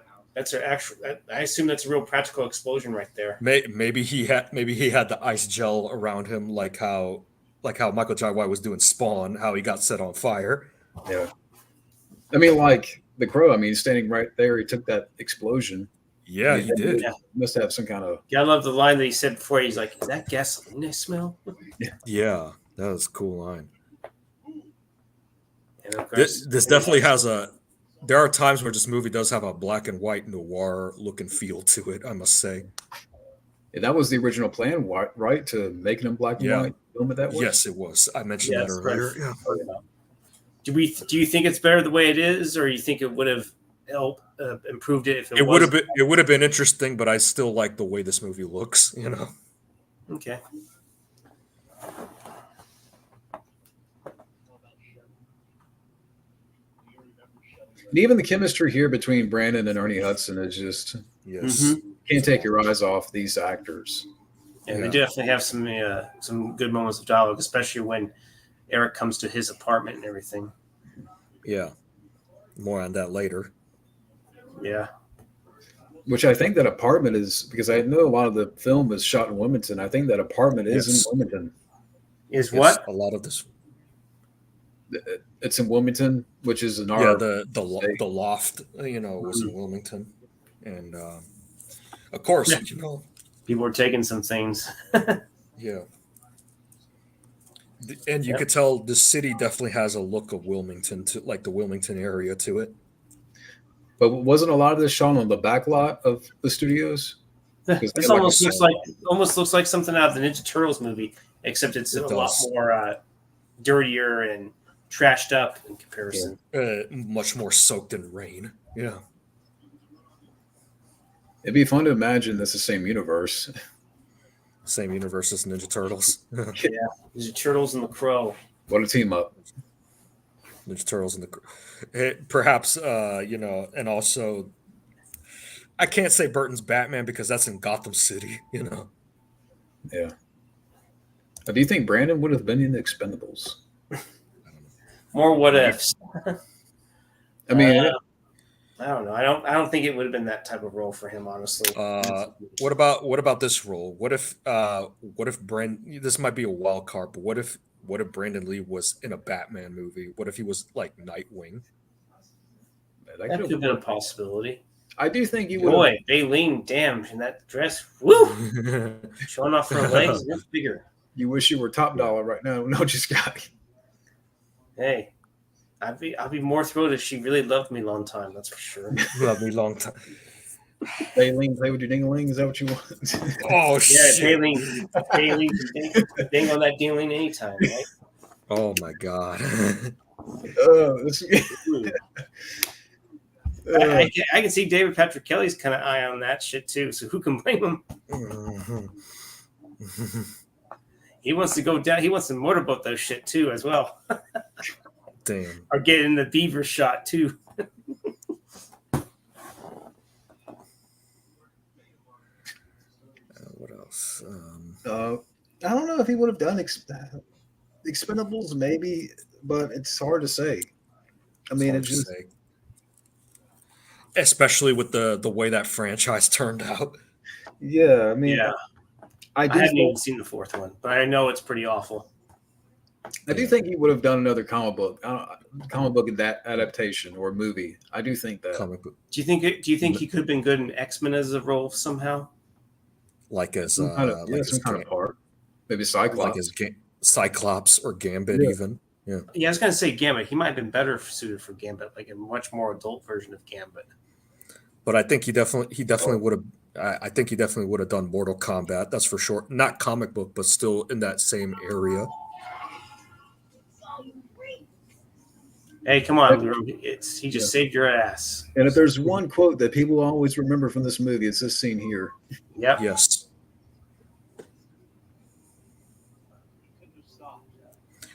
actual. I assume that's a real practical explosion right there. Maybe he had the ice gel around him, like how Michael Jai White was doing Spawn, how he got set on fire. Yeah, I mean, like the Crow. I mean, he's standing right there. He took that explosion. Yeah, he did. Yeah. Must have some kind of. Yeah, I love the line that he said before. He's like, "Is that gasoline I smell?" Yeah, that was a cool line. And of course, this definitely has a. There are times where this movie does have a black and white noir look and feel to it, I must say. And that was the original plan, right? To make them black and white, film it that way. Yes, it was. I mentioned that earlier. Yeah. Do you think it's better the way it is, or you think it would have helped improved it if it would have been? It would have been interesting, but I still like the way this movie looks. Okay. And even the chemistry here between Brandon and Ernie Hudson is just can't take your eyes off these actors. And they definitely have some good moments of dialogue, especially when Eric comes to his apartment and everything. Yeah, more on that later. Yeah, which I think that apartment is because I know a lot of the film is shot in Wilmington. I think that apartment is in Wilmington. What? A lot of this. It's in Wilmington, which is in our the loft, was in Wilmington, and of course, people were taking some things. Yeah, and you could tell the city definitely has a look of Wilmington to like the Wilmington area to it. But wasn't a lot of this shot on the back lot of the studios? This almost looks like something out of the Ninja Turtles movie, except it's a lot more dirtier and trashed up in comparison. Much more soaked in rain. Yeah. It'd be fun to imagine that's the same universe. Same universe as Ninja Turtles. Yeah. Ninja Turtles and the Crow. What a team up. Ninja Turtles and the Crow. Perhaps, and also, I can't say Burton's Batman because that's in Gotham City, Yeah. Do you think Brandon would have been in the Expendables? More what ifs. I mean, I don't know. I don't think it would have been that type of role for him, honestly. What about this role? What if Brandon? This might be a wild card, but what if What if Brandon Lee was in a Batman movie? What if he was like Nightwing? That could have been a possibility. I do think you would. Boy, Baleen, damn, in that dress, woo, showing off her legs, it's bigger. You wish you were top dollar right now, don't you, Scotty? Hey, I'd be more thrilled if she really loved me long time. That's for sure. Loved me long time. Baleen, play with your ding-a-ling. Is that what you want? Oh, yeah, shit. Baleen can ding on that ding-a-ling anytime, right? Oh, my God. I can see David Patrick Kelly's kind of eye on that shit too. So who can blame him? He wants to go down. He wants to motorboat those shit too, as well. Damn. Or get in the beaver shot too. What else? I don't know if he would have done Expendables, maybe, but it's hard to say. I mean, it's just. Especially with the way that franchise turned out. Yeah, I mean, yeah. I haven't even seen the fourth one, but I know it's pretty awful. I do think he would have done another comic book that adaptation or movie. I do think that. Comic book. Do you think he could have been good in X-Men as a role somehow? Like as some kind of part, maybe Cyclops, like as Cyclops or Gambit, even. Yeah. Yeah, I was gonna say Gambit. He might have been better suited for Gambit, like a much more adult version of Gambit. But I think he definitely would have. I think he definitely would have done Mortal Kombat. That's for sure. Not comic book, but still in that same area. Hey, come on, he just saved your ass. And if there's one quote that people always remember from this movie, it's this scene here. Yep. Yes.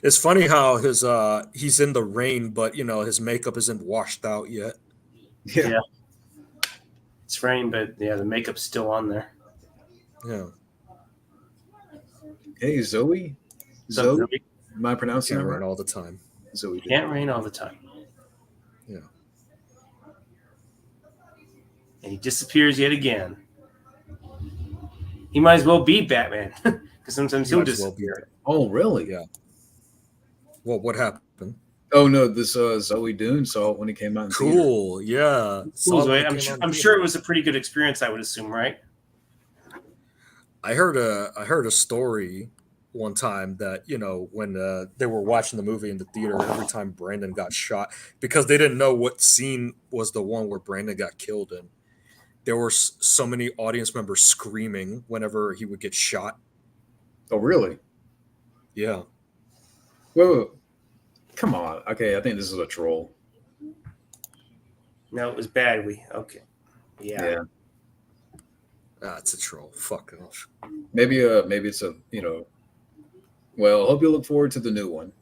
It's funny how he's in the rain, but his makeup isn't washed out yet. Yeah. It's rain, but the makeup's still on there. Yeah. Hey, Zoe. Zoe? Am I pronouncing it right? Rain all the time. Zoe. Can't rain all the time. Yeah. And he disappears yet again. He might as well be Batman because sometimes he'll disappear. Oh, really? Yeah. Well, what happened? Oh no, this Zoe Dune saw it when he came out. Cool, yeah. Cool, I'm sure it was a pretty good experience. I would assume, right? I heard a story one time that when they were watching the movie in the theater, every time Brandon got shot, because they didn't know what scene was the one where Brandon got killed in, there were so many audience members screaming whenever he would get shot. Oh, really? Yeah. Whoa. Come on. Okay, I think this is a troll. No, it was bad. Okay. Yeah. It's a troll. Fuck off. Maybe it's a Well, hope you look forward to the new one.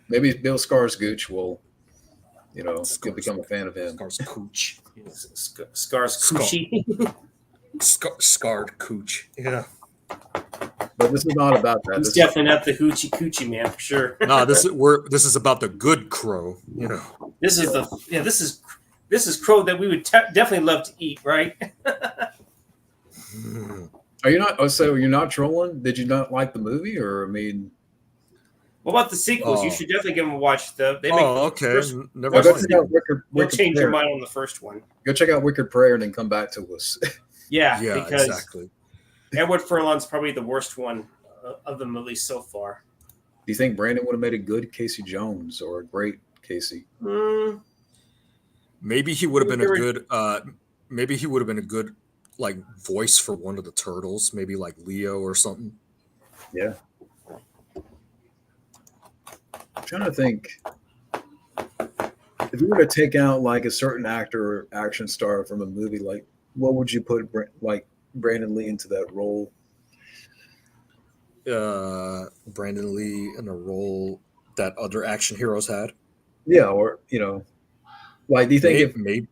Maybe Bill Skarsgård will, you'll become a fan of him. Skarsgård. Skarsgård. Scarred cooch. Yeah. But this is not about that. It's definitely not the hoochie coochie man for sure. No, this is about the good crow. This is crow that we would definitely love to eat, right? Are you not? Oh, so you're not trolling? Did you not like the movie, or I mean? What about the sequels? You should definitely give them a watch. Okay. Never mind. We'll change your mind on the first one. Go check out Wicked Prayer and then come back to us. Yeah, because exactly. Edward Furlong's probably the worst one of them, at least so far. Do you think Brandon would have made a good Casey Jones or a great Casey? Maybe he would have been a good. Maybe he would have been a good like voice for one of the turtles. Maybe like Leo or something. Yeah. I'm trying to think. If you were to take out like a certain actor or action star from a movie, like what would you put like Brandon Lee into that role? Brandon Lee in a role that other action heroes had. Yeah, or like do you think maybe?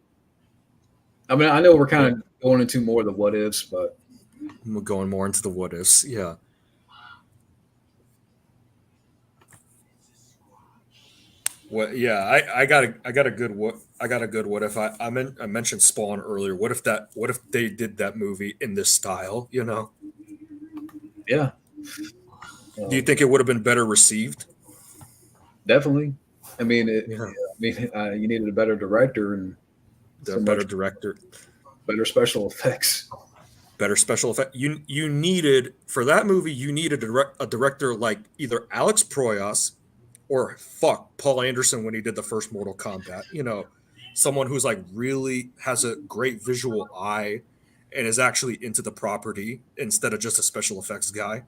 I mean, I know we're kind of going into more of the what ifs, but we're going more into the what ifs. Yeah. Well, yeah, I got a good what if. I mentioned Spawn earlier. What if they did that movie in this style? Yeah, Do you think it would have been better received? Definitely. I mean, Yeah. You needed a better director and Better director, better special effects. better special effect. You needed for that movie. You needed a director like either Alex Proyas or Paul Anderson when he did the first Mortal Kombat. Someone who's like really has a great visual eye and is actually into the property instead of just a special effects guy.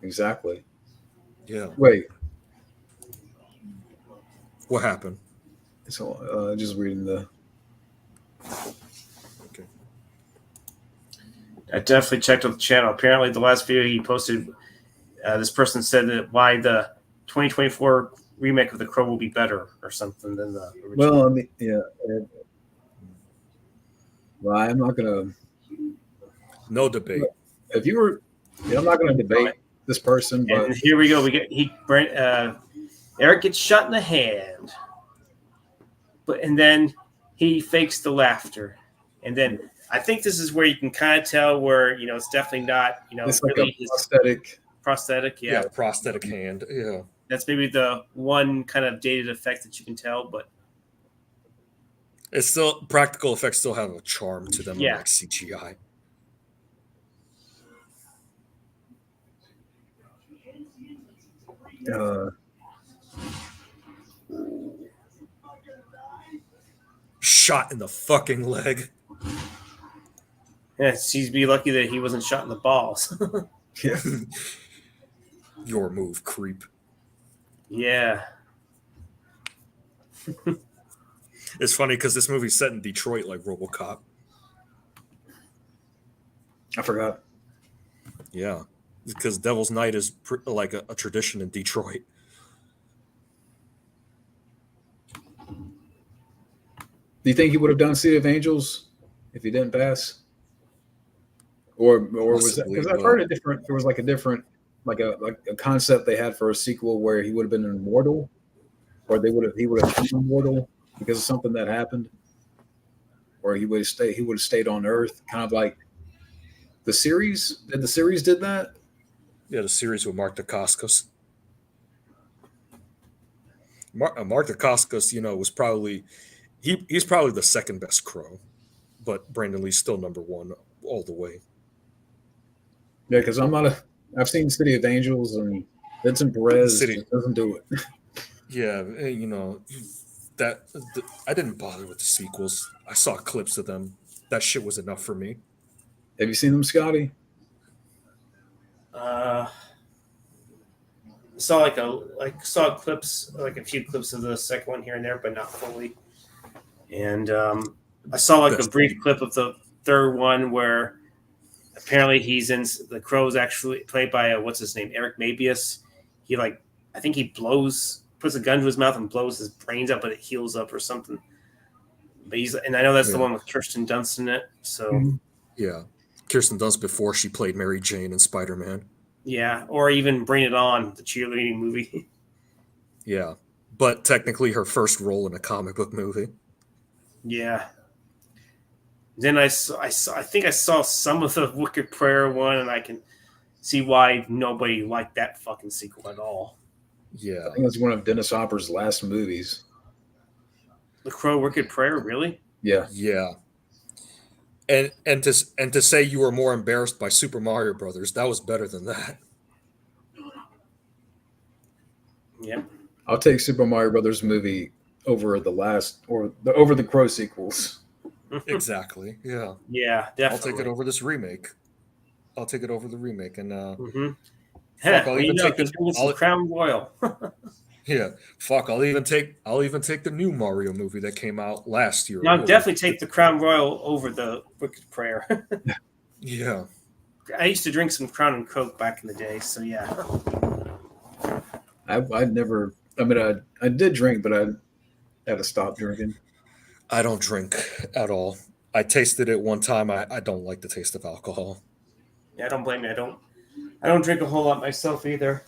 Exactly. Yeah. Wait. What happened? So just reading the. Okay. I definitely checked out the channel. Apparently, the last video he posted, this person said that why the 2024 remake of The Crow will be better or something than the original. Well, I mean, yeah. Well, I'm not gonna. No debate. If you were, I'm not gonna debate this person. But and here we go. Eric gets shot in the hand, and then he fakes the laughter, and then I think this is where you can kind of tell where it's definitely not it's really like a prosthetic. Yeah, prosthetic hand. Yeah, that's maybe the one kind of dated effect that you can tell, but it's still practical effects still have a charm to them, yeah. Like CGI. Shot in the fucking leg. Yeah, she'd be lucky that he wasn't shot in the balls. Yeah. Your move, creep. Yeah. It's funny because this movie's set in Detroit like RoboCop. I forgot. Yeah, because Devil's Night is like a tradition in Detroit. Do you think he would have done City of Angels if he didn't pass? Or was that because I've heard there was like a different like a concept they had for a sequel where he would have been immortal, or he would have been immortal because of something that happened, or he would have stayed on Earth, kind of like the series. Did the series did that? Yeah, the series with Mark Dacascos. Mark Dacascos, was probably he's probably the second best Crow, but Brandon Lee's still number one all the way. Yeah, because I've seen City of Angels and Vincent Perez just doesn't do it. Yeah, I didn't bother with the sequels. I saw clips of them. That shit was enough for me. Have you seen them, Scotty? Saw clips, like a few clips of the second one here and there, but not fully. And I saw like a brief clip of the third one where apparently the Crow's actually played by what's his name, Eric Mabius. He I think he puts a gun to his mouth and blows his brains out, but it heals up or something. But and I know that's the one with Kirsten Dunst in it. So yeah, Kirsten Dunst before she played Mary Jane in Spider-Man. Yeah, or even Bring It On, the cheerleading movie. Yeah, but technically her first role in a comic book movie. Yeah. Then I think I saw some of the Wicked Prayer one, and I can see why nobody liked that fucking sequel at all. Yeah, I think it's one of Dennis Hopper's last movies. The Crow, Wicked Prayer, really? Yeah. Yeah. And to say you were more embarrassed by Super Mario Brothers, that was better than that. Yeah. I'll take Super Mario Brothers movie over over the Crow sequels. Exactly. Yeah. Yeah, definitely. I'll take it over this remake. I'll take it over the remake, and fuck, I'll even take the Crown Royal. Yeah, fuck. I'll even take the new Mario movie that came out last year. No, I'll definitely take the Crown Royal over the Wicked Prayer. Yeah. I used to drink some Crown and Coke back in the day, so yeah. I'd never. I mean, I did drink, but I had to stop drinking. I don't drink at all. I tasted it one time. I don't like the taste of alcohol. Yeah, I don't blame you. I don't drink a whole lot myself either.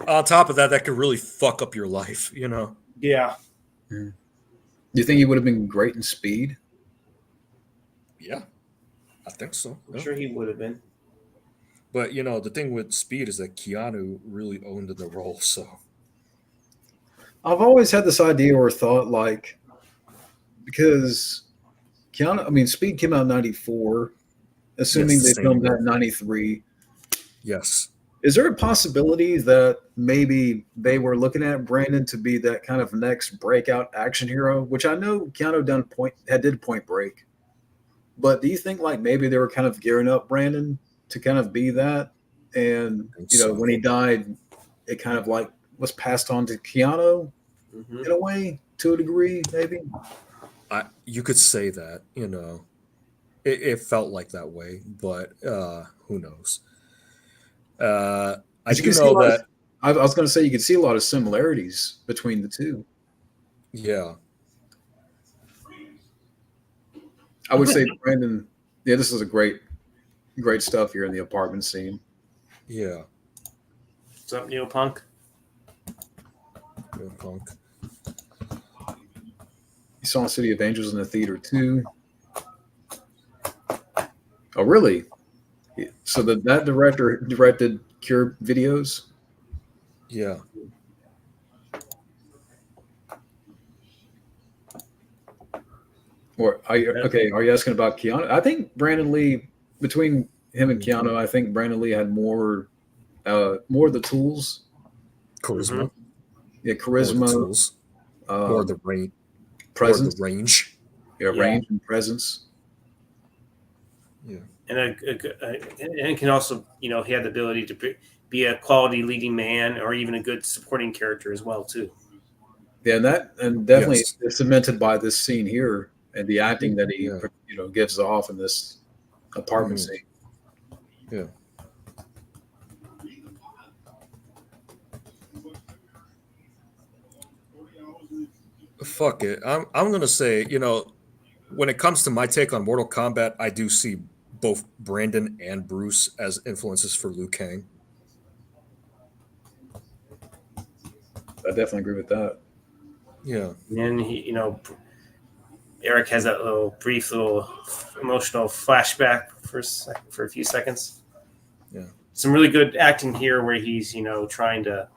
On top of that could really fuck up your life, Yeah. Do you think he would have been great in Speed? Yeah, I think so. I'm sure he would have been. But the thing with Speed is that Keanu really owned the role. So I've always had this idea or thought like because Keanu, I mean, Speed came out in '94, assuming yes, they same filmed that year. in '93. Yes. Is there a possibility that maybe they were looking at Brandon to be that kind of next breakout action hero? Which I know Keanu did Point Break, but do you think like maybe they were kind of gearing up Brandon to kind of be that? And I think so. when he died, it kind of like was passed on to Keanu Mm-hmm. in a way, to a degree, maybe. You could say that. It felt like that way, but who knows? I Because you do can see a know lot of, that. I was going to say you could see a lot of similarities between the two. Yeah. I would say Brandon. Yeah, this is a great stuff here in the apartment scene. Yeah. What's up, Neopunk? Real punk. You saw City of Angels in the theater too. Oh, really? So that director directed Cure videos. Yeah. Or are you okay? Are you asking about Keanu? I think Brandon Lee, between him and Keanu, I think Brandon Lee had more of the tools. Mm-hmm. Charisma. Yeah, More of the charisma, tools. More of the um, range. More of the presence. range. Yeah, Yeah. range and presence. Yeah. And and can also, he had the ability to be a quality leading man or even a good supporting character as well too. Yeah, and definitely Yes. it's cemented by this scene here and the acting that he Yeah. gives off in this apartment Mhm. scene. Yeah. Fuck it. I'm gonna say, when it comes to my take on Mortal Kombat, I do see both Brandon and Bruce as influences for Liu Kang. I definitely agree with that. Yeah. And then Eric has that brief emotional flashback for a few seconds. Yeah. Some really good acting here where he's, trying to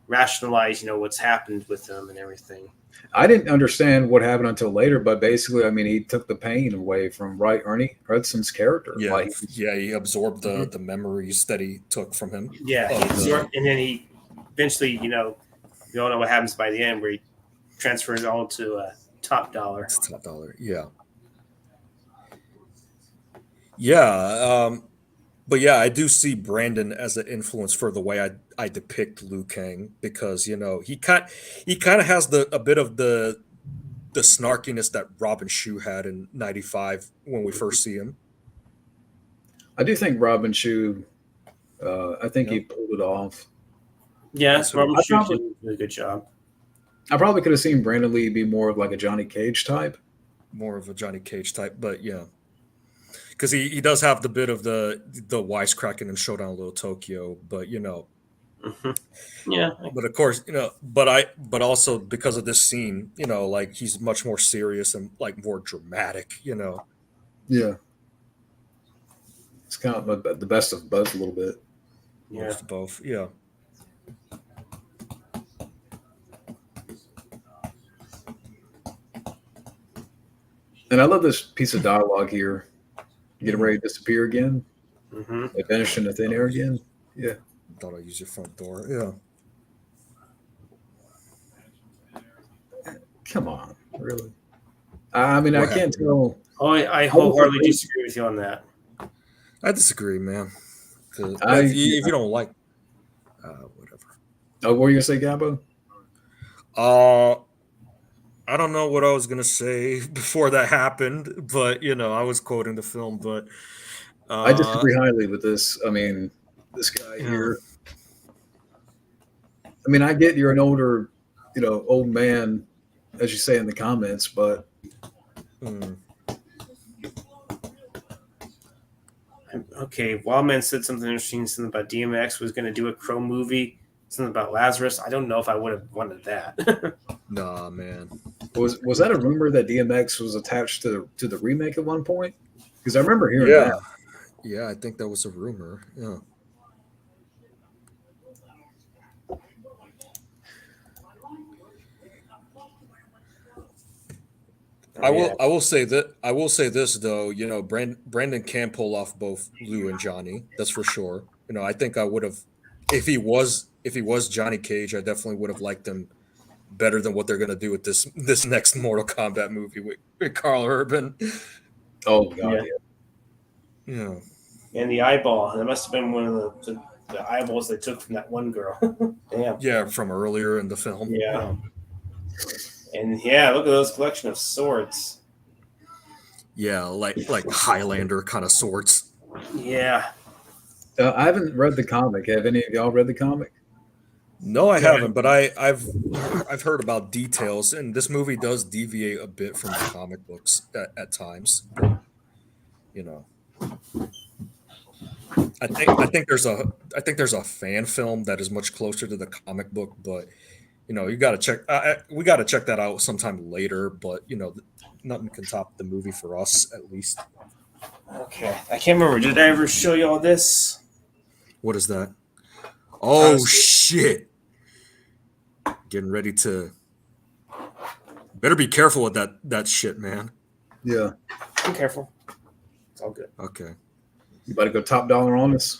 rationalize, what's happened with them and everything. I didn't understand what happened until later, but basically, I mean, he took the pain away from Ernie Hudson's character. Yeah. Like, Yeah. He absorbed the Mhm. the memories that he took from him. Yeah, and then he eventually, we all know what happens by the end where he transfers it all to Top Dollar. It's Top Dollar. Yeah. Yeah. But yeah, I do see Brandon as an influence for the way I depict Liu Kang because he kind of has a bit of the snarkiness that Robin Shu had in '95 when we first see him. I do think Robin Shu, I think Yeah. he pulled it off. Yeah, So Robert Shue did a really good job. I probably could have seen Brandon Lee be more of like a Johnny Cage type. more of a Johnny Cage type, but yeah, because he does have the bit of the wisecracking and Showdown Little Tokyo, but Mm-hmm. Yeah, but of course, but also because of this scene, like he's much more serious and like more dramatic. Yeah, it's kind of the best of both a little bit. yeah. Most of both, yeah. And I love this piece of dialogue here. Getting ready to disappear again. Mm-hmm. They vanish in the thin air again. Yeah. Thought I'd use your front door. Yeah. Come on, really? I mean, What I can't happened? tell. Oh, I wholeheartedly disagree with you on that. I disagree, man. 'Cause I- if you don't like, whatever. Oh, what were you gonna say, Gabbo? I don't know what I was gonna say before that happened, but I was quoting the film, but I disagree highly with this. I mean, this guy Yeah. here. I mean, I get you're an older, old man, as you say in the comments, but mm, Okay, Wildman said something interesting, something about DMX was going to do a Crow movie, something about Lazarus. I don't know if I would have wanted that. nah, man. was that a rumor that DMX was attached to the remake at one point? Because I remember hearing Yeah. that. Yeah, I think that was a rumor. Yeah. I will say that I will say this though, you know, Brandon can pull off both Lou and Johnny. That's for sure. You know, I think I would have if he was Johnny Cage, I definitely would have liked him better than what they're gonna do with this next Mortal Kombat movie with Carl Urban. Oh god, yeah. Yeah. And the eyeball. That must have been one of the eyeballs they took from that one girl. Damn. Yeah, from earlier in the film. Yeah. And yeah, look at those collection of swords. Yeah, like Highlander kind of swords. Yeah. I haven't read the comic. Have any of y'all read the comic? No, I haven't, but I've heard about details, and this movie does deviate a bit from the comic books at times. But, you know, I think there's a fan film that is much closer to the comic book, but you know, you got to check. We got to check that out sometime later. But you know, nothing can top the movie for us, at least. Okay, I can't remember. Did I ever show you all this? What is that? Oh shit! Getting ready to. Better be careful with that shit, man. Yeah. Be careful. It's all good. Okay. You about to go top dollar on this?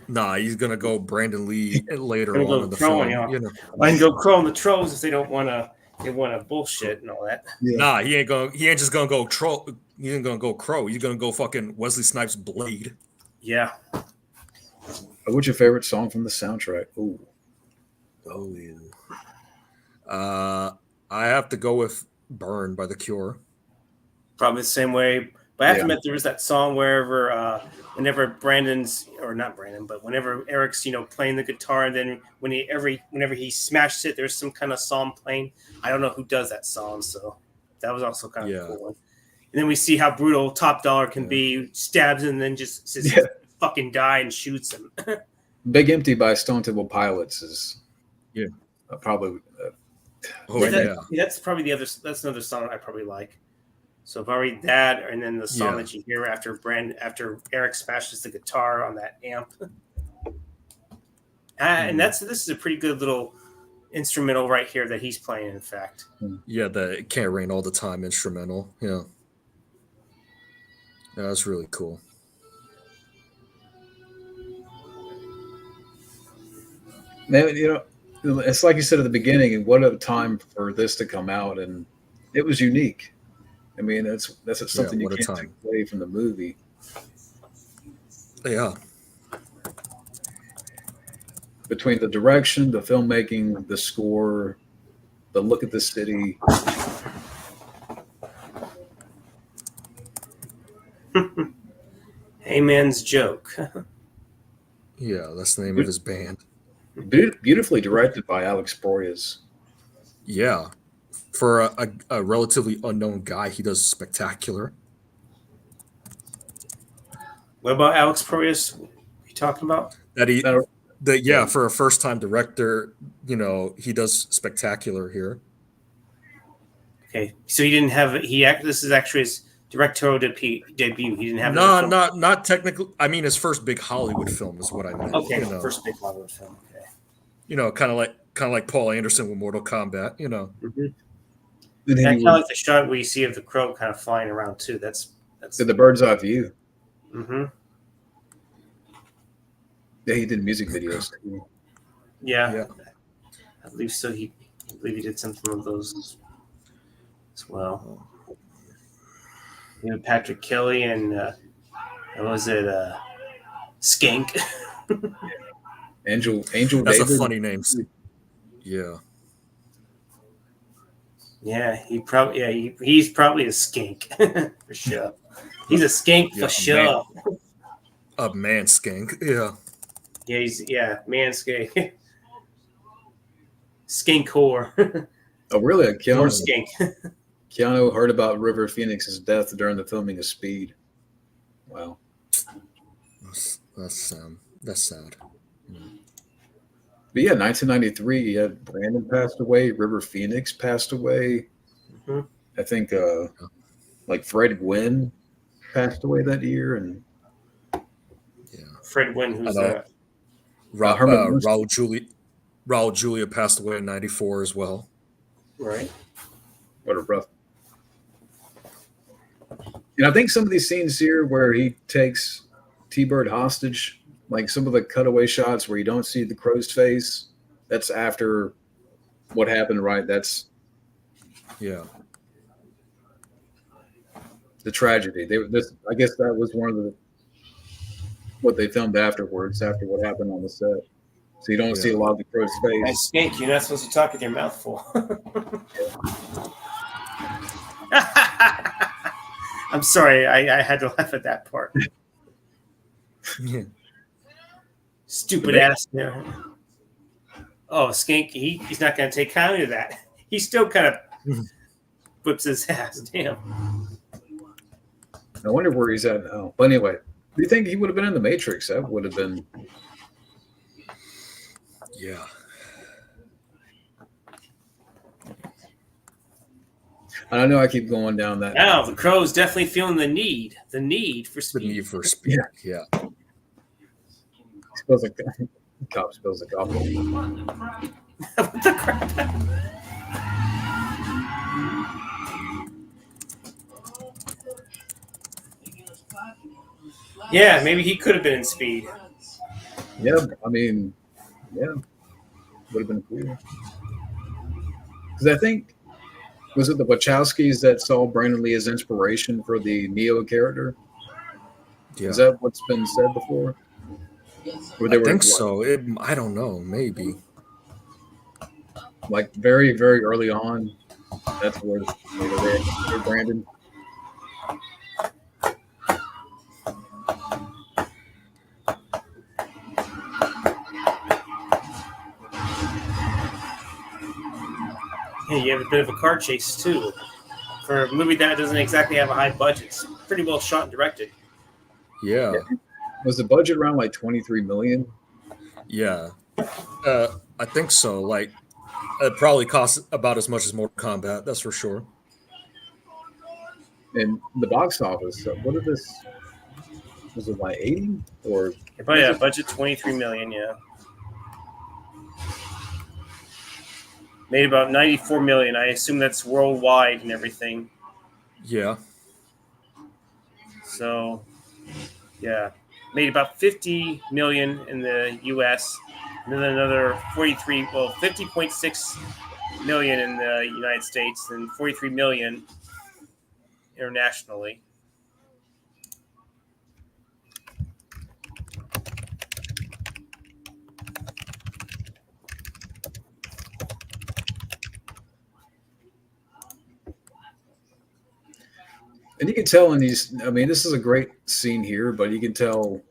Nah, he's gonna go Brandon Lee later on in the film. You know. I can go crow on the trolls if they don't want to. They want to bullshit and all that. Yeah. Nah, he ain't just gonna go troll. He ain't gonna go crow. He's gonna go fucking Wesley Snipes' Blade. Yeah. What's your favorite song from the soundtrack? Ooh. Oh yeah. I have to go with "Burn" by The Cure. Probably the same way. But I have to admit, there was that song whenever Brandon's, or not Brandon, but whenever Eric's, playing the guitar, and then whenever he smashes it, there's some kind of song playing. I don't know who does that song, so that was also kind of a cool one. And then we see how brutal Top Dollar can be, stabs him, and then just says, fucking die, and shoots him. Big Empty by Stone Temple Pilots is probably. That's probably that's another song I probably like. So if I read that, and then the song that you hear after Eric smashes the guitar on that amp, and this is a pretty good little instrumental right here that he's playing. In fact, the "It Can't Rain All the Time" instrumental. Yeah, that's really cool. Man, it's like you said at the beginning, and what a time for this to come out, and it was unique. I mean, that's something you can't take away from the movie. Yeah. Between the direction, the filmmaking, the score, the look at the city. Heyman's Joke. Yeah, that's the name of his band. Beautifully directed by Alex Proyas. Yeah. For a relatively unknown guy, he does spectacular. What about Alex Proyas? What are you talking about? For a first-time director, he does spectacular here. Okay, so he didn't have this is actually his directorial debut. He didn't have not technically. I mean, his first big Hollywood film is what I meant. Okay, first big Hollywood film. Okay. Kind of like Paul Anderson with Mortal Kombat. Mm-hmm. I kind of like the shot where you see of the crow kind of flying around too. That's the bird's eye view. Mm-hmm. Yeah, he did music videos too. Yeah. I believe so. I believe he did something of those as well. Patrick Kelly and what was it? Skank. Angel That's David. a funny name. Yeah. Yeah, he's probably a skink for sure. He's a skink for sure. A man skink, yeah. Yeah, man skink. Skink whore. Oh, really? Keanu skink. Keanu heard about River Phoenix's death during the filming of Speed. Wow. That's sad. But yeah, 1993, you had Brandon passed away, River Phoenix passed away. Mm-hmm. I think like Fred Gwynn passed away that year, and Fred Gwynn, who's that? Raul Julia passed away in '94 as well. Right. What a rough. And I think some of these scenes here where he takes T-Bird hostage, like some of the cutaway shots where you don't see the crow's face, that's after what happened, right? That's Yeah. the tragedy. I guess that was one of the what they filmed afterwards, after what happened on the set. So you don't see a lot of the crow's face. I stink. You're not supposed to talk with your mouth full. I'm sorry. I had to laugh at that part. Stupid ass. Yeah. Oh, Skink. He's not going to take kindly to that. He still kind of whips his ass. Damn. I wonder where he's at now. But anyway, do you think he would have been in the Matrix? That would have been. Yeah. I know I keep going down that. Now the Crow's definitely feeling the need for speed. The need for speed. Yeah. Spills a cop spills a coffee. What the crap? Yeah, maybe he could have been in Speed. Yeah, I mean, yeah, would have been cool. Because I think, was it the Wachowskis that saw Brandon Lee as inspiration for the Neo character? Yeah. Is that what's been said before? I think so. I don't know. Maybe. Like very, very early on, that's where they Brandon. Yeah, you have a bit of a car chase too. For a movie that doesn't exactly have a high budget, it's pretty well shot and directed. Yeah. Was the budget around like 23 million? Yeah. I think so. Like, it probably costs about as much as Mortal Kombat. That's for sure. And the box office. What did this? Was it like 80 or? Yeah, budget 23 million. Yeah. Made about 94 million. I assume that's worldwide and everything. Yeah. So, yeah. Made about 50 million in the U.S. and then another 50.6 million in the United States and 43 million internationally. And you can tell in these, I mean, this is a great scene here, but you can tell,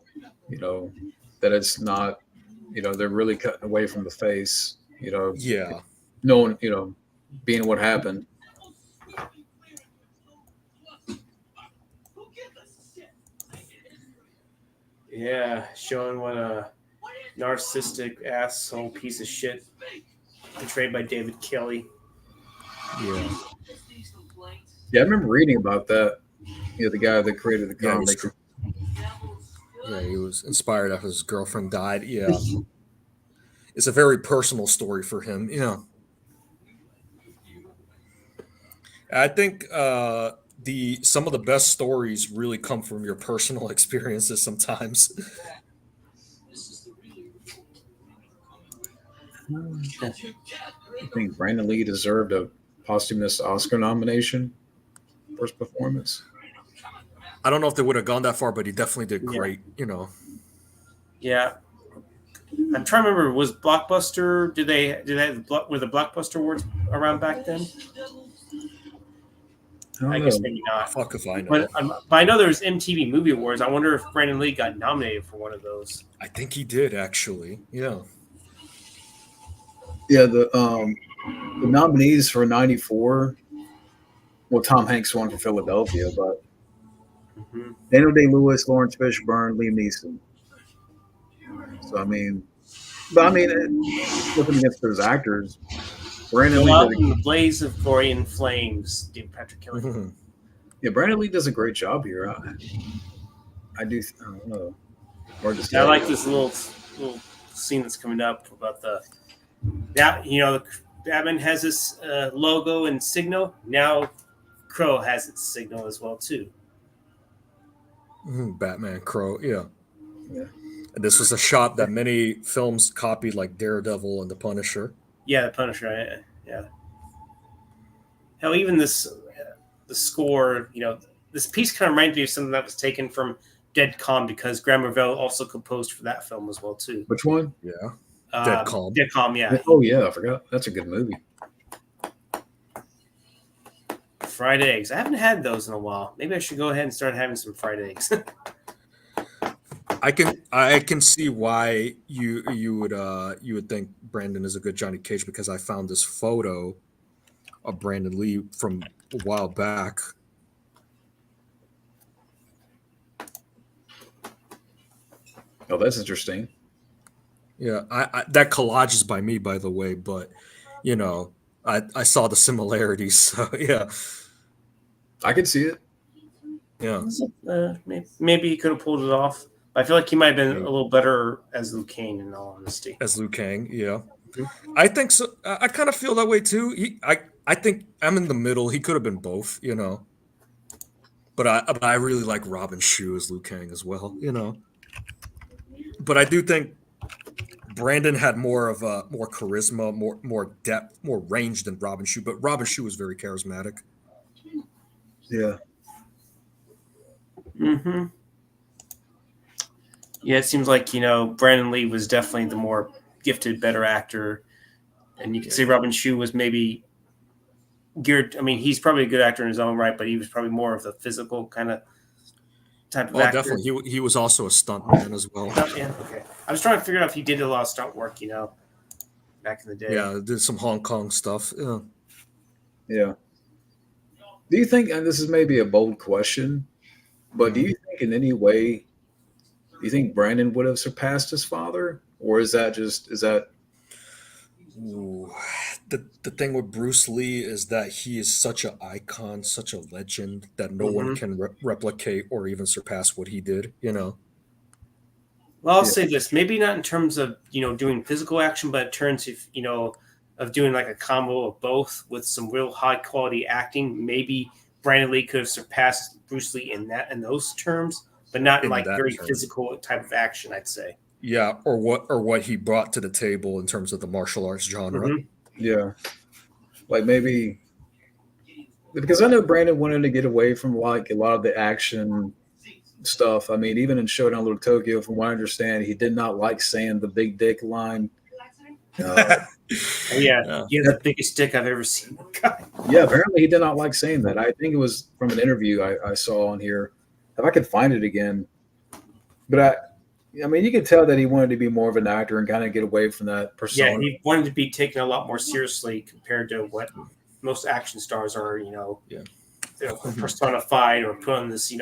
that it's not, they're really cutting away from the face, Yeah. knowing, being what happened. Yeah, showing what a narcissistic asshole piece of shit portrayed by David Kelly. Yeah. Yeah, I remember reading about that. The guy that created the comic. Yeah, he was inspired after his girlfriend died. Yeah. It's a very personal story for him. I think some of the best stories really come from your personal experiences sometimes. I think Brandon Lee deserved a posthumous Oscar nomination for his performance. I don't know if they would have gone that far, but he definitely did great, Yeah. I'm trying to remember, was Blockbuster, were the Blockbuster awards around back then? I guess maybe not. Fuck if I know. But I know there was MTV Movie Awards. I wonder if Brandon Lee got nominated for one of those. I think he did, actually. Yeah. Yeah, the nominees for 94, well, Tom Hanks won for Philadelphia, but Daniel Day-Lewis, Lawrence Fishburne, Liam Neeson. So, looking against those actors, Brandon Lee in the blaze of glory and flames, David Patrick Kelly. Yeah, Brandon Lee does a great job here. I don't know. I like this little scene that's coming up about the Batman has this logo and signal. Now Crow has its signal as well too. Batman, Crow, yeah. Yeah. And this was a shot that many films copied, like Daredevil and The Punisher. Yeah, the Punisher. Yeah. Hell, even the score. This piece kind of reminds me of something that was taken from Dead Calm because Graham Revell also composed for that film as well too. Which one? Yeah. Dead Calm. Dead Calm, yeah. Oh yeah, I forgot. That's a good movie. Fried eggs. I haven't had those in a while. Maybe I should go ahead and start having some fried eggs. I can see why you would think Brandon is a good Johnny Cage because I found this photo of Brandon Lee from a while back. Oh, that's interesting. Yeah, I that collage is by me, by the way, but I saw the similarities. So yeah, I can see it. yeah. Maybe he could have pulled it off. I feel like he might have been a little better as Liu Kang, in all honesty. As Liu Kang, yeah. Mm-hmm. I think so. I kind of feel that way too. I think I'm in the middle. He could have been both, But I really like Robin Shou as Liu Kang as well, But I do think Brandon had more charisma, more depth, more range than Robin Shou. But Robin Shou was very charismatic. Yeah. Mm-hmm. Yeah, it seems like Brandon Lee was definitely the more gifted, better actor, and you can see Robin Shou was maybe geared. I mean, he's probably a good actor in his own right, but he was probably more of the physical kind of type of actor. Definitely, he was also a stunt man as well. Yeah, okay. I was trying to figure out if he did a lot of stunt work, back in the day. Yeah, did some Hong Kong stuff. Yeah. Yeah. Do you think, and this is maybe a bold question, but do you think in any way, do you think Brandon would have surpassed his father, or is that? Ooh. The thing with Bruce Lee is that he is such an icon, such a legend that no one can replicate or even surpass what he did. Well, I'll say this: maybe not in terms of doing physical action, but in terms of of doing like a combo of both with some real high quality acting. Maybe Brandon Lee could have surpassed Bruce Lee in those terms, but not in like very physical type of action, I'd say. Yeah, or what he brought to the table in terms of the martial arts genre. Mm-hmm. Yeah, like maybe because I know Brandon wanted to get away from like a lot of the action stuff. I mean, even in Showdown Little Tokyo, from what I understand, he did not like saying the big dick line. Yeah, the biggest dick I've ever seen. Yeah, apparently he did not like saying that. I think it was from an interview I saw on here. If I could find it again, but I mean, you could tell that he wanted to be more of an actor and kind of get away from that persona. Yeah, he wanted to be taken a lot more seriously compared to what most action stars are. They're personified or put on this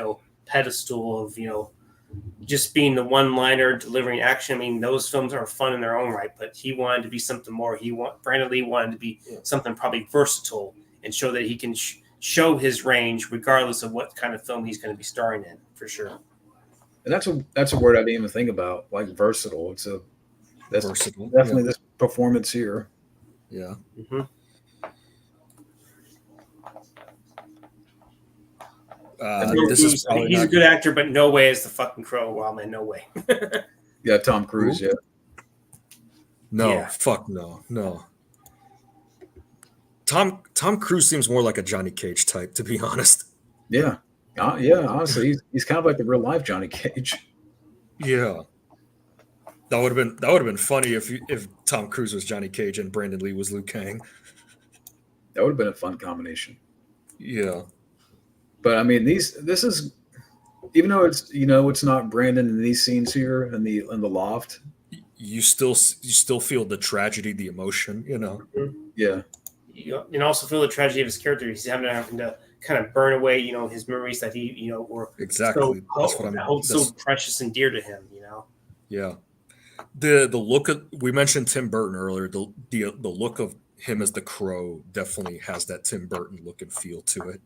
pedestal of just being the one-liner delivering action. I mean, those films are fun in their own right, but he wanted to be something more. Brandon Lee wanted to be something probably versatile and show that he can show his range regardless of what kind of film he's going to be starring in, for sure. And that's a word I didn't even think about, like versatile. That's versatile. Definitely this performance here. Yeah. Mm-hmm. He's a good actor, but no way is the fucking Crow. Wow, man, no way. Yeah, Tom Cruise. Yeah. No, fuck no. Tom Cruise seems more like a Johnny Cage type, to be honest. Yeah. Yeah, honestly, he's kind of like the real life Johnny Cage. Yeah, that would have been funny if Tom Cruise was Johnny Cage and Brandon Lee was Liu Kang. That would have been a fun combination. Yeah, but I mean, this is, even though it's not Brandon in these scenes here in the loft. You still feel the tragedy, the emotion. Yeah. You also feel the tragedy of his character. He's having to kind of burn away, his memories that he, were exactly so precious and dear to him, Yeah, the look of, we mentioned Tim Burton earlier. The look of him as the Crow definitely has that Tim Burton look and feel to it,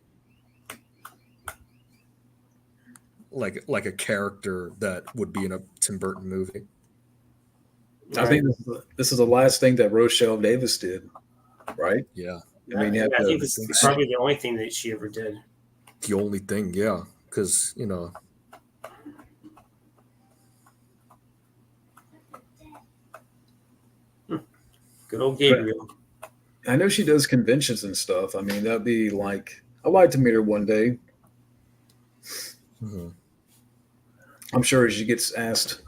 like a character that would be in a Tim Burton movie. I think this is the last thing that Rochelle Davis did, right? Yeah. I mean, I think this is probably the only thing that she ever did. The only thing, yeah, because Good old Gabriel. I know she does conventions and stuff. I mean, that'd be like, I'd like to meet her one day. Mm-hmm. I'm sure she gets asked,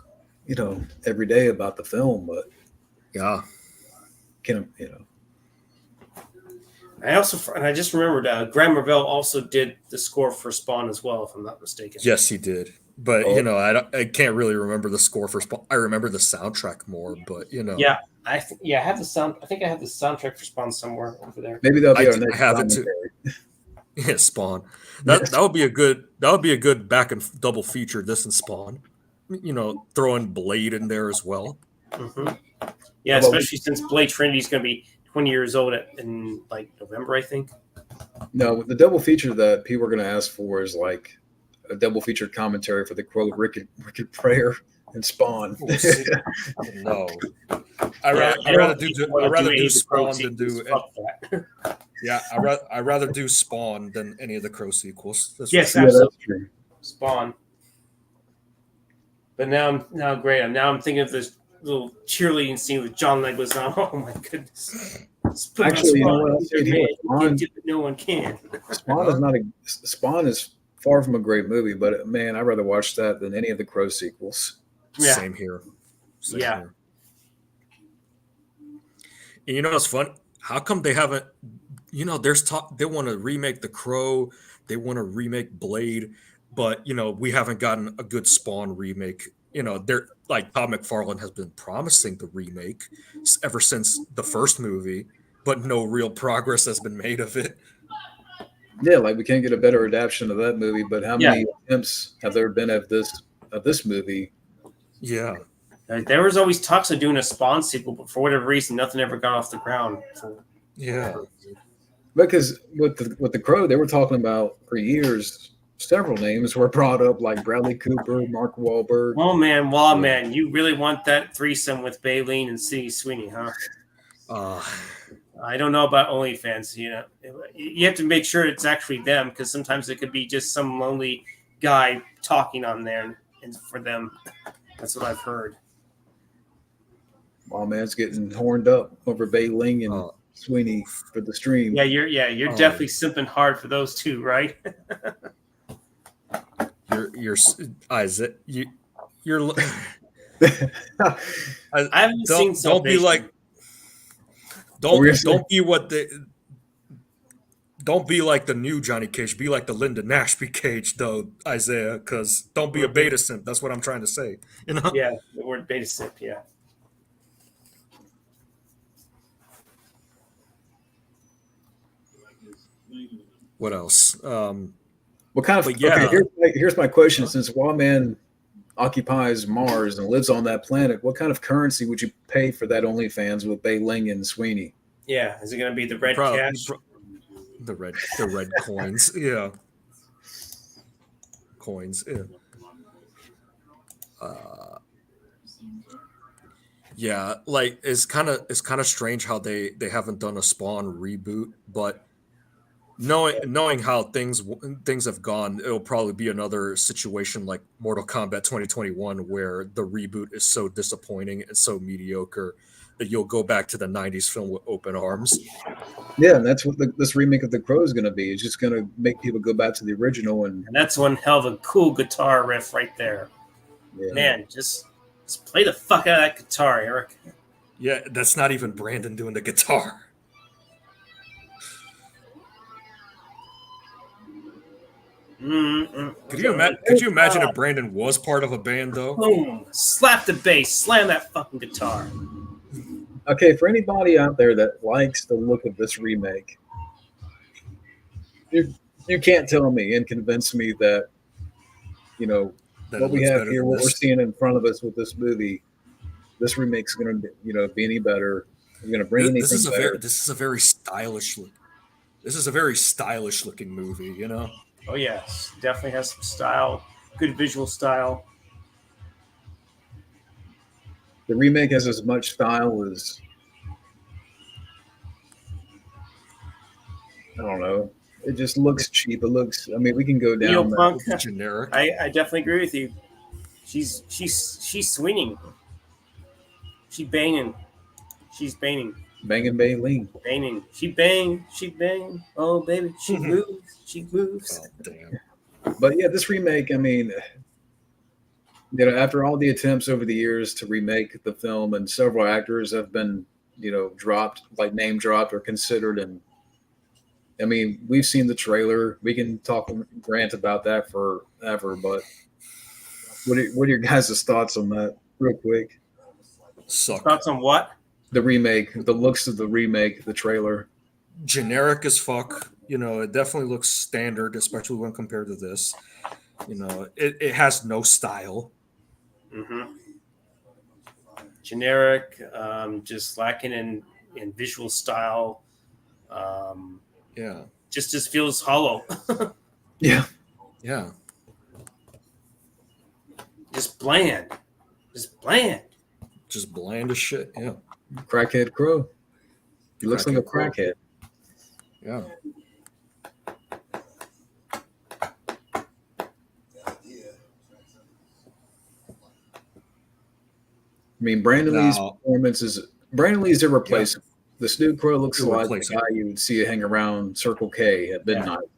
every day about the film, but yeah, I just remembered Graham Revell also did the score for Spawn as well, if I'm not mistaken. Yes, he did. But I can't really remember the score for Spawn. I remember the soundtrack more, but Yeah, I have the sound. I think I have the soundtrack for Spawn somewhere over there. Maybe that'll be our next. I have it too. Yeah, Spawn. That would be a good back and double feature. This and Spawn. Throwing Blade in there as well. Mm-hmm. Yeah, especially since Blade Trinity is going to be 20 years old in like November, I think. No, the double feature that people are going to ask for is like a double feature commentary for the quote Wicked Prayer and Spawn. No, I'd rather do Spawn than do. Yeah, I'd rather do Spawn than any of the Crow sequels. Yes, absolutely. That's true. Spawn. But now I'm thinking of this little cheerleading scene with John Leguizamo. Oh my goodness! Actually, no one can. Spawn is far from a great movie, but man, I'd rather watch that than any of the Crow sequels. Yeah. Same here. Here. And what's fun? How come they haven't? There's talk. They want to remake The Crow. They want to remake Blade, but we haven't gotten a good Spawn remake. They're like Todd McFarlane has been promising the remake ever since the first movie, but no real progress has been made of it. Yeah, like we can't get a better adaptation of that movie. But how many attempts have there been of this movie? Yeah, there was always talks of doing a Spawn sequel, but for whatever reason, nothing ever got off the ground. Yeah, because with the Crow, they were talking about for years. Several names were brought up, like Bradley Cooper, Mark Wahlberg. Oh man, you really want that threesome with Baleen and Sydney Sweeney, huh? I don't know about OnlyFans. You have to make sure it's actually them, because sometimes it could be just some lonely guy talking on there, and for them, that's what I've heard. Oh man, it's getting horned up over Baleen and Sweeney for the stream. Yeah, you're definitely simping hard for those two, right? You're Isaac. You're. I haven't seen. Don't be like. Don't be what they. Don't be like the new Johnny Cage. Be like the Linda Nashby Cage, though, Isaiah. Because don't be a beta simp. That's what I'm trying to say. Yeah, the word beta simp. Yeah. What else? What kind of? Okay, here's my question. Since Wildman occupies Mars and lives on that planet, what kind of currency would you pay for that OnlyFans with Baleen and Sweeney? Yeah, is it going to be the red cash? The red coins. Yeah, coins. Yeah. Like it's kind of strange how they haven't done a Spawn reboot, but. Knowing how things have gone, it'll probably be another situation like Mortal Kombat 2021, where the reboot is so disappointing and so mediocre that you'll go back to the 90s film with open arms. Yeah, and that's what this remake of The Crow is going to be. It's just going to make people go back to the original. And that's one hell of a cool guitar riff right there. Yeah. Man, just play the fuck out of that guitar, Eric. Yeah, that's not even Brandon doing the guitar. Could you imagine if Brandon was part of a band, though? Boom! Slap the bass, slam that fucking guitar. Okay, for anybody out there that likes the look of this remake, you can't tell me and convince me that what we have here, what we're seeing in front of us with this movie, this remake's going to be any better. It's going to bring anything better. This is a very stylish look. This is a very stylish looking movie, Oh yes, definitely has some style, good visual style. The remake has as much style as, I don't know. It just looks cheap. It looks. I mean, we can go down that generic. I definitely agree with you. She's swinging. She's banging. Banging Baleen. Banging. She bang. Oh, baby, she moves. Oh, damn. But yeah, this remake, I mean, after all the attempts over the years to remake the film, and several actors have been, dropped, like name dropped or considered, and I mean, we've seen the trailer. We can talk rant about that forever, but what are your guys' thoughts on that, real quick? Thoughts on what? The remake, the looks of the remake, the trailer. Generic as fuck. It definitely looks standard, especially when compared to this. It has no style. Mm-hmm. Generic, just lacking in visual style. Yeah. Just feels hollow. Yeah. Yeah. Just bland. Just bland as shit. Yeah. Crackhead Crow. He looks like a crackhead. Yeah. I mean, Brandon Lee's performance is irreplaceable. Yeah. This new Crow looks like the guy you would see hang around Circle K at midnight.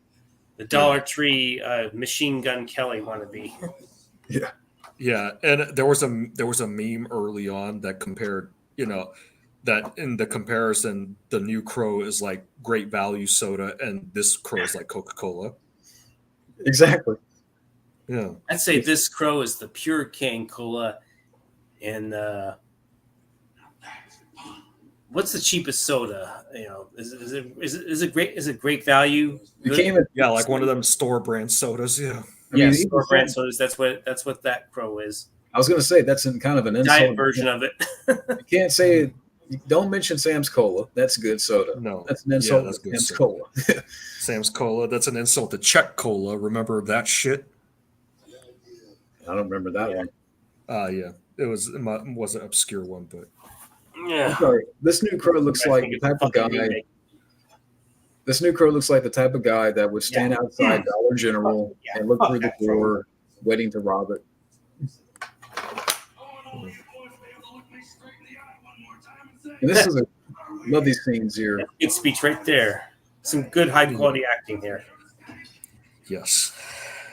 The Dollar Tree Machine Gun Kelly wannabe. Yeah. Yeah, and there was a meme early on that compared, that in the comparison, the new Crow is like Great Value soda, and this Crow is like Coca-Cola. Exactly. Yeah, I'd say this Crow is the pure cane cola, and what's the cheapest soda? Is it Great Value? Yeah, like one of them store brand sodas. Yeah. Store brand sodas. That's what that Crow is. I was going to say that's kind of an insult. Diet version of it. You can't say. Don't mention Sam's Cola. That's good soda. No, that's an insult. That's to Sam's Cola. Sam's Cola. That's an insult to Czech Cola. Remember that shit? I don't remember that one. Yeah, it was an obscure one, but yeah. I'm sorry. This new Crow looks like the type of guy. This new Crow looks like the type of guy that would stand outside Dollar General and look through the door, waiting to rob it. And this is love these scenes here. Good speech right there. Some good high quality acting here. Yes.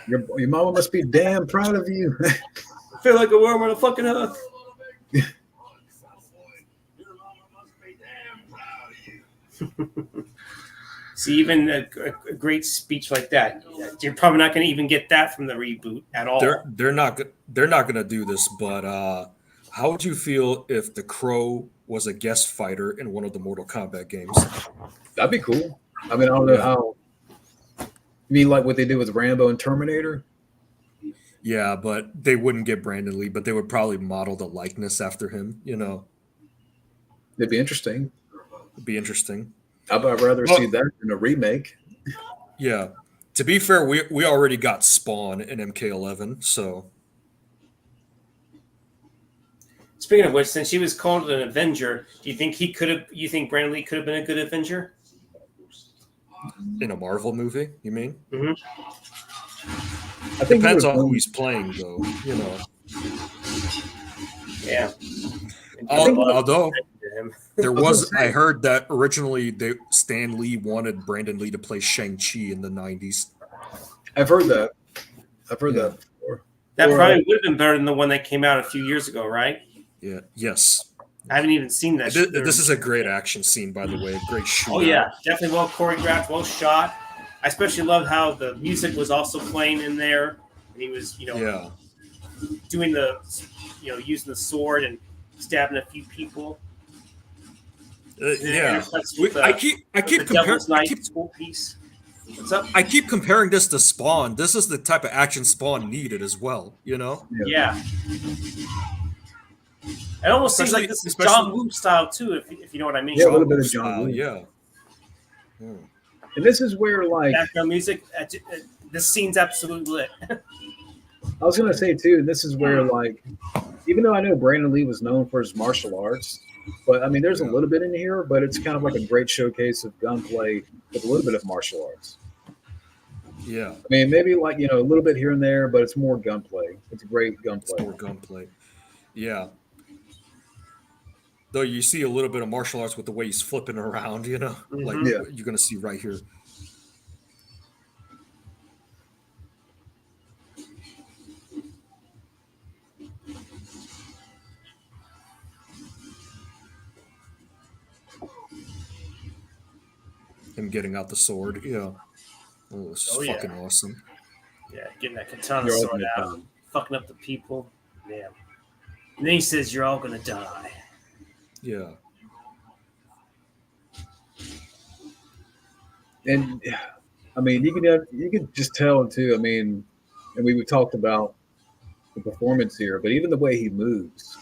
Your mama must be damn proud of you. I feel like a worm on a fucking hook. See, even a great speech like that, you're probably not going to even get that from the reboot at all. They're not going to do this. But how would you feel if the Crow was a guest fighter in one of the Mortal Kombat games? That'd be cool. I mean, I don't know how. You mean like what they did with Rambo and Terminator? Yeah, but they wouldn't get Brandon Lee, but they would probably model the likeness after him. It'd be interesting. I'd rather see that than a remake. Yeah. To be fair, we already got Spawn in MK11, so. Speaking of which, since he was called an Avenger, do you think you think Brandon Lee could have been a good Avenger? In a Marvel movie, you mean? Mm-hmm. I think depends on who he's playing, though. Yeah. Although there was, I heard that originally Stan Lee wanted Brandon Lee to play Shang-Chi in the 90s. I've heard that. That before. That probably would have been better than the one that came out a few years ago, right? Yeah. Yes. I haven't even seen that. This is a great action scene, by the way. A great shoot. Oh yeah, definitely well choreographed, well shot. I especially love how the music was also playing in there, and he was, doing the, using the sword and stabbing a few people. I keep comparing. What's up? I keep comparing this to Spawn. This is the type of action Spawn needed as well. Yeah. It almost seems like this is John Woo style too, if you know what I mean. Yeah, a little bit of John Woo. Yeah. And this is where, like, background music. This scene's absolutely lit. I was gonna say too. This is where, like, even though I know Brandon Lee was known for his martial arts, but I mean, there's a little bit in here, but it's kind of like a great showcase of gunplay with a little bit of martial arts. Yeah. I mean, maybe like, a little bit here and there, but it's more gunplay. It's great gunplay. It's more gunplay. Yeah. Though you see a little bit of martial arts with the way he's flipping around, like Yeah. you're gonna see right here. Him getting out the sword, yeah. Oh, this is fucking awesome. Yeah, getting that katana You're all sword gonna out, die. fucking up the people. Yeah. And then he says, "You're all gonna die." Yeah. And I mean, you can just tell too. I mean, and we talked about the performance here, but even the way he moves.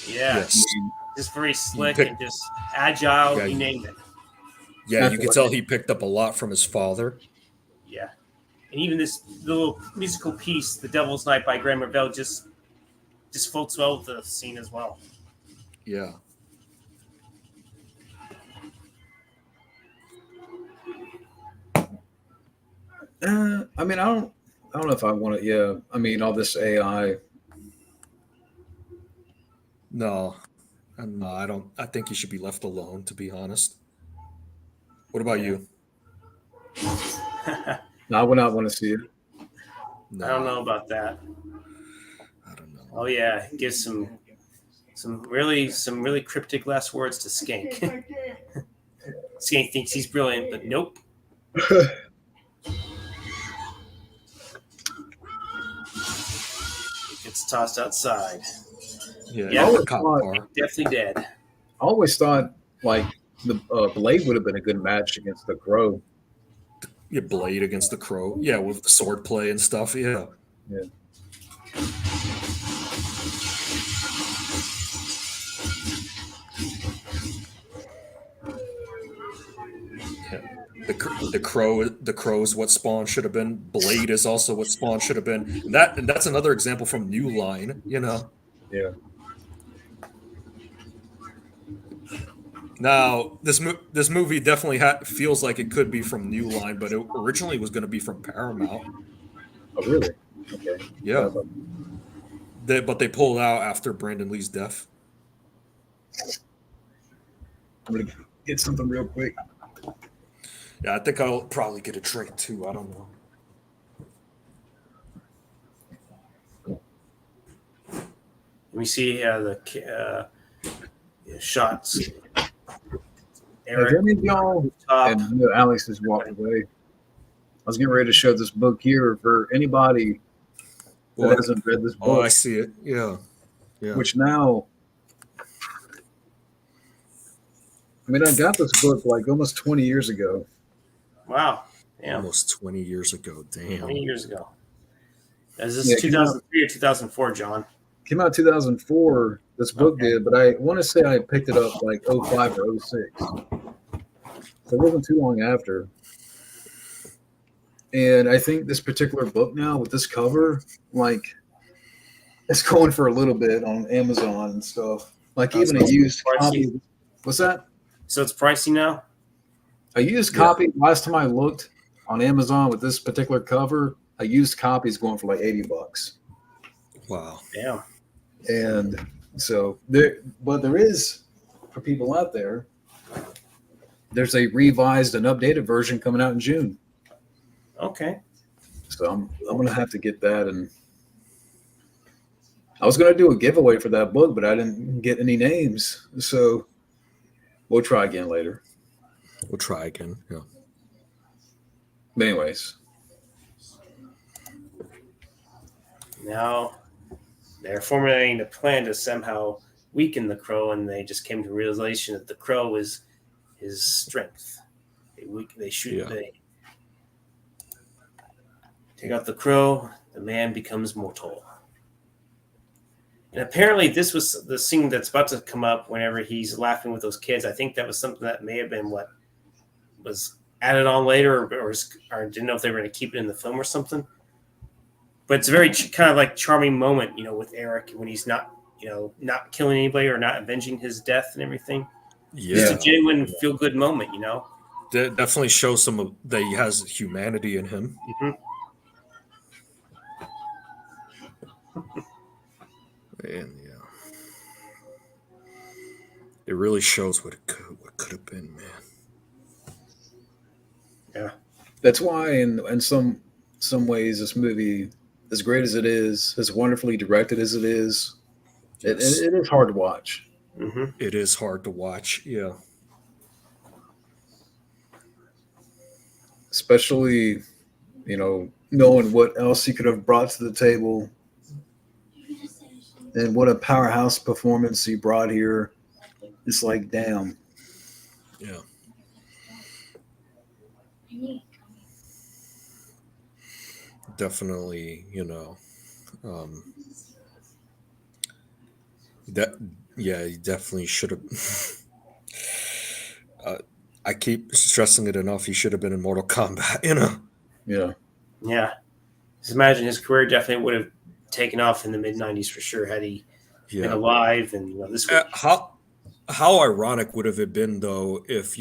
Yeah. Yes. I mean, Just very slick and just agile. Yeah, you name it. Yeah, you could tell he picked up a lot from his father. Yeah. And even this little musical piece, "The Devil's Night" by Graham Revell, just floats well with the scene as well. Yeah. I mean, I don't know if I want to. Yeah, I mean, all this AI. No, I don't. I think he should be left alone. To be honest. What about you? No, I would not want to see it. No, I don't know about that. I don't know. Oh yeah, give some really cryptic last words to Skank. Skank thinks he's brilliant, but nope. Gets tossed outside. Yeah, the cop car. Definitely dead. I always thought like the Blade would have been a good match against the Crow. Your Blade against the Crow. Yeah, with the sword play and stuff. Yeah. Yeah. The crow is what Spawn should have been. Blade is also what Spawn should have been. And that's another example from New Line. Yeah. Now this movie definitely feels like it could be from New Line, but it originally was going to be from Paramount. Oh really? Okay. Yeah. But they pulled out after Brandon Lee's death. I'm gonna get something real quick. Yeah, I think I'll probably get a drink too. I don't know. We see the shots. Eric, y'all, and Alex has walked away. I was getting ready to show this book here for anybody that hasn't read this book. Oh, I see it. Yeah. Which now, I mean, I got this book like almost 20 years ago. Wow. Yeah. Almost 20 years ago. Damn. 20 years ago. Is this 2003 or 2004, John? Came out 2004. This book did, but I want to say I picked it up like 05 or 06. So it wasn't too long after. And I think this particular book now with this cover, like, it's going for a little bit on Amazon and stuff. Like even a used copy. What's that? So it's pricey now? A used copy, last time I looked on Amazon with this particular cover, a used copy is going for like $80. Wow. Damn. And so there is, for people out there, there's a revised and updated version coming out in June. Okay. So I'm gonna have to get that, and I was gonna do a giveaway for that book, but I didn't get any names. So we'll try again later. We'll try again. Yeah. But anyways. Now they're formulating a plan to somehow weaken the Crow, and they just came to the realization that the Crow is his strength. They take out the Crow, the man becomes mortal. And apparently this was the scene that's about to come up whenever he's laughing with those kids. I think that was something that may have been what was added on later, or didn't know if they were going to keep it in the film or something. But it's a very kind of like charming moment, with Eric when he's not killing anybody or not avenging his death and everything. Yeah. It's a genuine feel-good moment, That definitely shows that he has humanity in him. Mm-hmm. And It really shows what could have been, man. Yeah, that's why in some ways this movie, as great as it is, as wonderfully directed as it is, Yes. it is hard to watch. mm-hmm. It is hard to watch. Yeah. Especially, knowing what else he could have brought to the table and what a powerhouse performance he brought here. It's like, damn. Yeah. Definitely, that he definitely should have. I keep stressing it enough. He should have been in Mortal Kombat, Yeah. Yeah. Just imagine his career definitely would have taken off in the mid '90s for sure had he been alive. And this would... how ironic would have it been though if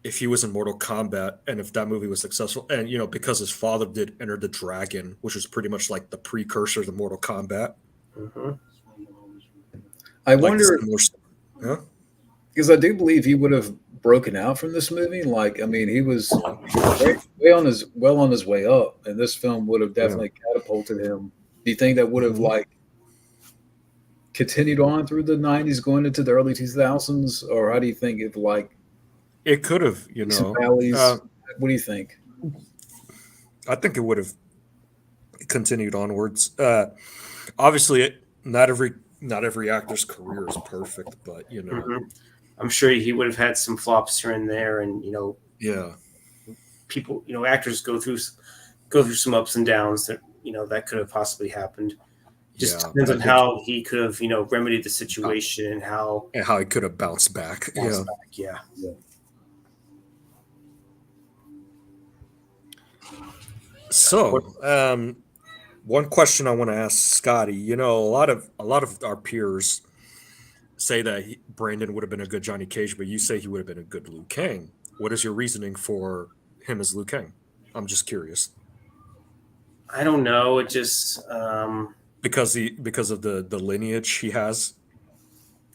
if he was in Mortal Kombat and if that movie was successful and because his father did Enter the Dragon, which was pretty much like the precursor to Mortal Kombat. Mm-hmm. I wonder, because I do believe he would have broken out from this movie. Like, I mean, he was on his way up, and this film would have definitely catapulted him. Do you think that would have continued on through the '90s, going into the early 2000s, or how do you think it could have? Valleys? What do you think? I think it would have continued onwards. Obviously, not every actor's career is perfect, but mm-hmm. I'm sure he would have had some flops here and there, and people, actors go through some ups and downs that that could have possibly happened. Just depends on how he could have remedied the situation and how he could have bounced back. Yeah. So, one question I want to ask Scotty. A lot of our peers say that Brandon would have been a good Johnny Cage, but you say he would have been a good Liu Kang. What is your reasoning for him as Liu Kang? I'm just curious. I don't know. It just because of the lineage he has,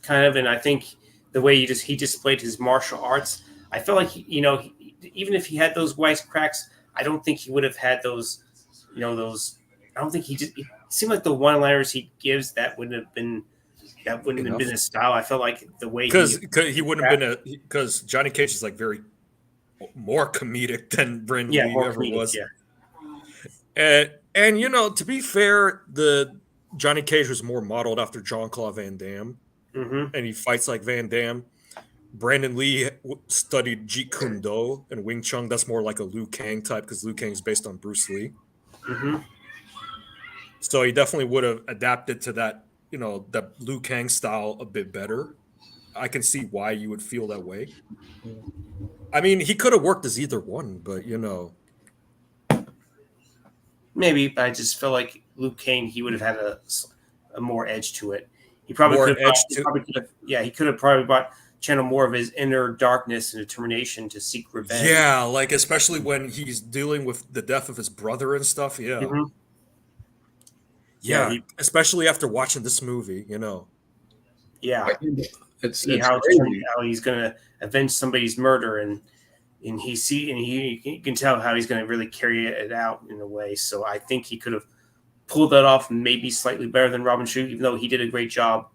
kind of, and I think the way he displayed his martial arts. I felt like even if he had those wisecracks, I don't think he would have had those. Those. I don't think it seemed like the one-liners he gives that wouldn't have been his style. I felt like the way he wouldn't have been because Johnny Cage is like very more comedic than Brandon Lee ever was. Yeah. And to be fair, the Johnny Cage was more modeled after Jean-Claude Van Damme, and he fights like Van Damme. Brandon Lee studied Jeet Kune Do and Wing Chun. That's more like a Liu Kang type because Liu Kang is based on Bruce Lee. Mm-hmm. So he definitely would have adapted to that, that Liu Kang style a bit better. I can see why you would feel that way. I mean, he could have worked as either one, but maybe. But I just feel like Liu Kang, he would have had a more edge to it. He probably could have. He could have probably channel more of his inner darkness and determination to seek revenge. Yeah, like especially when he's dealing with the death of his brother and stuff. Yeah. Mm-hmm. Yeah, especially after watching this movie, Yeah, it's how he's going to avenge somebody's murder, and he can tell how he's going to really carry it out in a way. So I think he could have pulled that off maybe slightly better than Robin Shou, even though he did a great job.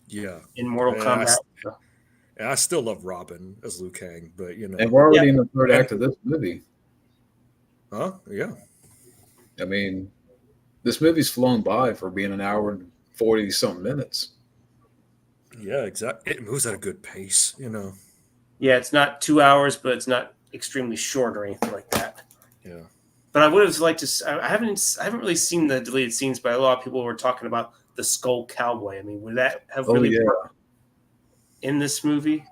Yeah, in Mortal Kombat. I still love Robin as Liu Kang, but and we're already in the third act of this movie. Huh? Yeah. I mean, this movie's flown by for being an hour and 40-something minutes. Yeah, exactly. It moves at a good pace, Yeah, it's not 2 hours, but it's not extremely short or anything like that. Yeah. But I would have liked to. I haven't really seen the deleted scenes, but a lot of people were talking about the Skull Cowboy. I mean, would that have really worked in this movie?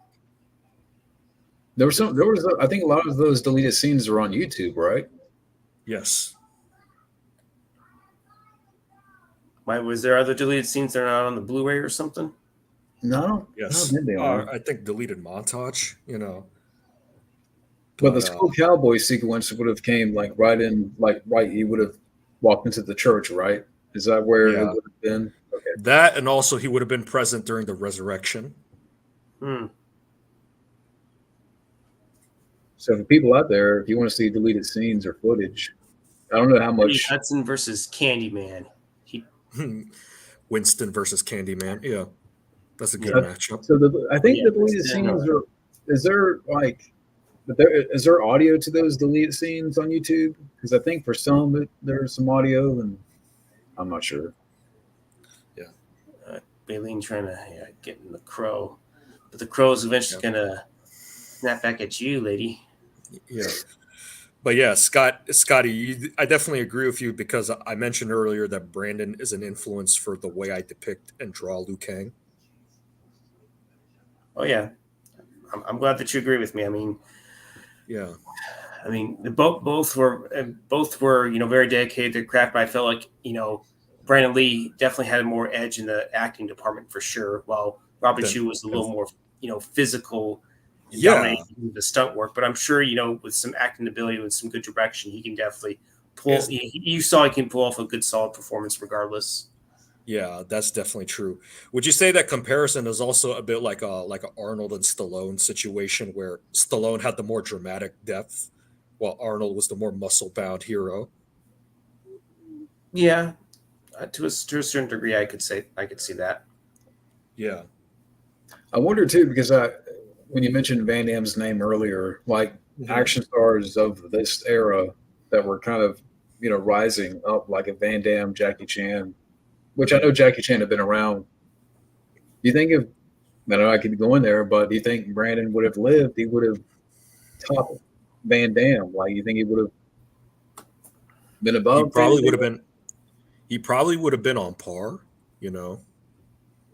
There was I think a lot of those deleted scenes are on YouTube, right? Yes. Was there other deleted scenes that are not on the Blu-ray or something? No. Yes. No, I think deleted montage, But the Skull Cowboy sequence would have came he would have walked into the church, right? Is that where it would have been? Okay. That, and also he would have been present during the resurrection. Hmm. So for people out there, if you want to see deleted scenes or footage, I don't know how Ernie much. Hudson versus Candyman. Winston versus Candyman. Yeah, that's a good Yeah. matchup. So I Oh, think yeah. the deleted Winston scenes or are. Is there like, is there audio to those deleted scenes on YouTube? Because I think for some there's some audio, and I'm not sure. Baleen trying to get in the crow. But the crow's eventually Yeah. going to snap back at you, lady. Yeah. But yeah, Scotty, I definitely agree with you because I mentioned earlier that Brandon is an influence for the way I depict and draw Liu Kang. Oh, yeah. I'm glad that you agree with me. Yeah. Both were very dedicated to their craft. But I felt like Brandon Lee definitely had more edge in the acting department for sure, while Robin Then Shue was a little more physical and yeah, dominating the stunt work. But I'm sure with some acting ability and some good direction, he can definitely pull. is You saw he can pull off a good solid performance regardless. yeah, that's definitely true. Would you say that comparison is also a bit like a Arnold and Stallone situation where Stallone had the more dramatic depth, while Arnold was the more muscle bound hero? Yeah, to a certain degree, I could see that. Yeah. I wonder too because when you mentioned Van Damme's name earlier, like Mhm. action stars of this era that were kind of rising up, like a Van Damme, Jackie Chan, which I know Jackie Chan had been around. Do you think if I don't know I could go in there, but do you think Brandon would have lived? He would have topped Van Damme. Like you think he would have been He above Van probably would Damme? have been he probably would have been on par, you know.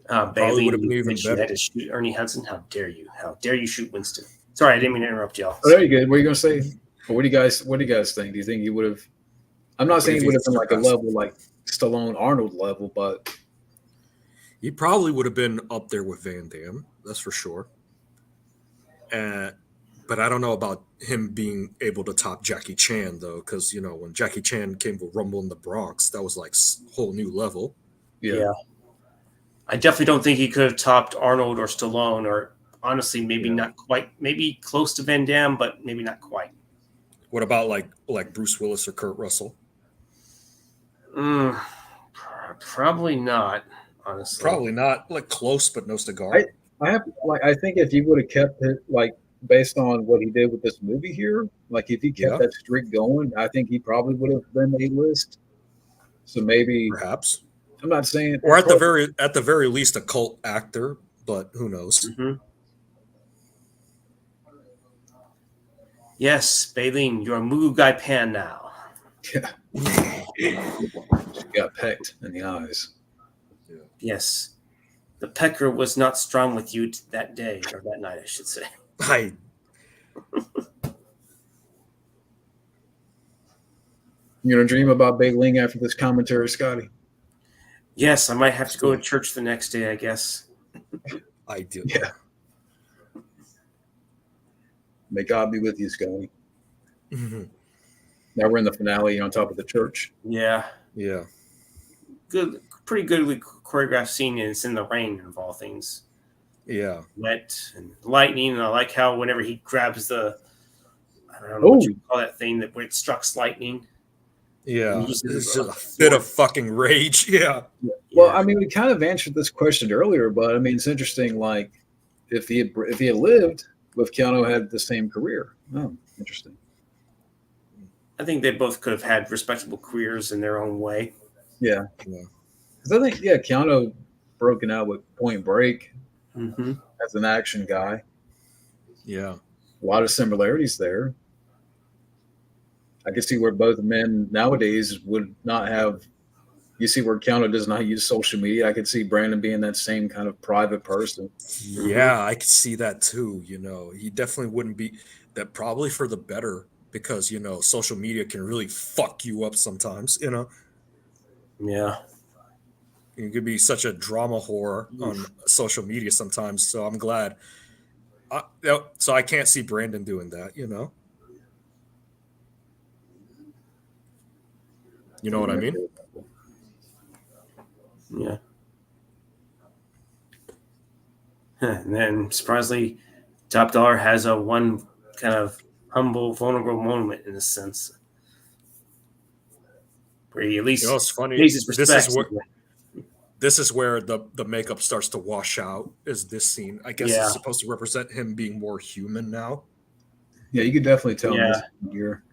Probably would Bailey, have been you even mentioned you had better. to shoot Ernie Hudson. How dare you? How dare you shoot Winston? Sorry, I didn't mean to interrupt y'all. Oh, there you go. What are you gonna say? Or what do you guys think? Do you think he would have? I'm not What saying if he he would have been like a surpassed? level like Stallone Arnold level, but He probably would have been up there with Van Damme, that's for sure. Uh, but I don't know about him being able to top Jackie Chan though, because when Jackie Chan came with Rumble in the Bronx, that was like whole new level. yeah, Yeah, I definitely don't think he could have topped Arnold or Stallone, or honestly, maybe yeah. not quite. Maybe close to Van Damme, but maybe not quite. What about like Bruce Willis or Kurt Russell? Mm, probably not. Honestly, Probably not. Like close, but no I cigar. I have like I think if he would have kept it like based on what he did with this movie here, like if he kept Yeah, that streak going, I think he probably would have been A list. So maybe perhaps. I'm not saying Or it's hard. at the very least a cult actor, but who knows? mm-hmm. Yes, Baleen, you're a Mugu Guy Pan now. Yeah, she got pecked in the eyes. Yes, the pecker was not strong with you that day or that night, I should say. I You gonna dream about Bailing after this commentary, Scotty? Yes, I might have to go to so church the next day, I guess. I do. Yeah. May God be with you, Scotty. Mhm. Now we're in the finale on top of the church. Yeah, Yeah. pretty good choreographed scene, and it's in the rain of all things. Yeah. Wet and lightning, and I like how whenever he grabs I don't know what Oh, you call that thing where it strikes lightning. And he Yeah. uses It's a just a bit sword. of fucking rage. Yeah. well, Yeah, I mean, we kind of answered this question earlier, but I mean, it's interesting. Like, if he had lived, with Keanu had the same career. Oh, interesting. I think they both could have had respectable careers in their own way. Yeah, Yeah. because I think Keanu broken out with Point Break Mm-hmm. as an action guy. Yeah. A lot of similarities there. I can see where both men nowadays would not have. You see where Keanu does not use social media. I could see Brandon being that same kind of private person. Mm-hmm. Yeah, I could see that too. He definitely wouldn't be that, probably for the better, because social media can really fuck you up sometimes. Yeah. You could be such a drama whore on Oof. social media sometimes. So I'm glad. So I can't see Brandon doing that. You know what I mean? Yeah. And then surprisingly, Top Dollar has a one kind of humble, vulnerable moment in a sense, where he at least It's funny. pays his respects. This is where the makeup starts to wash out. Is this scene? I guess it's supposed to represent him being more human now. Yeah, you could definitely tell him Yeah. this year.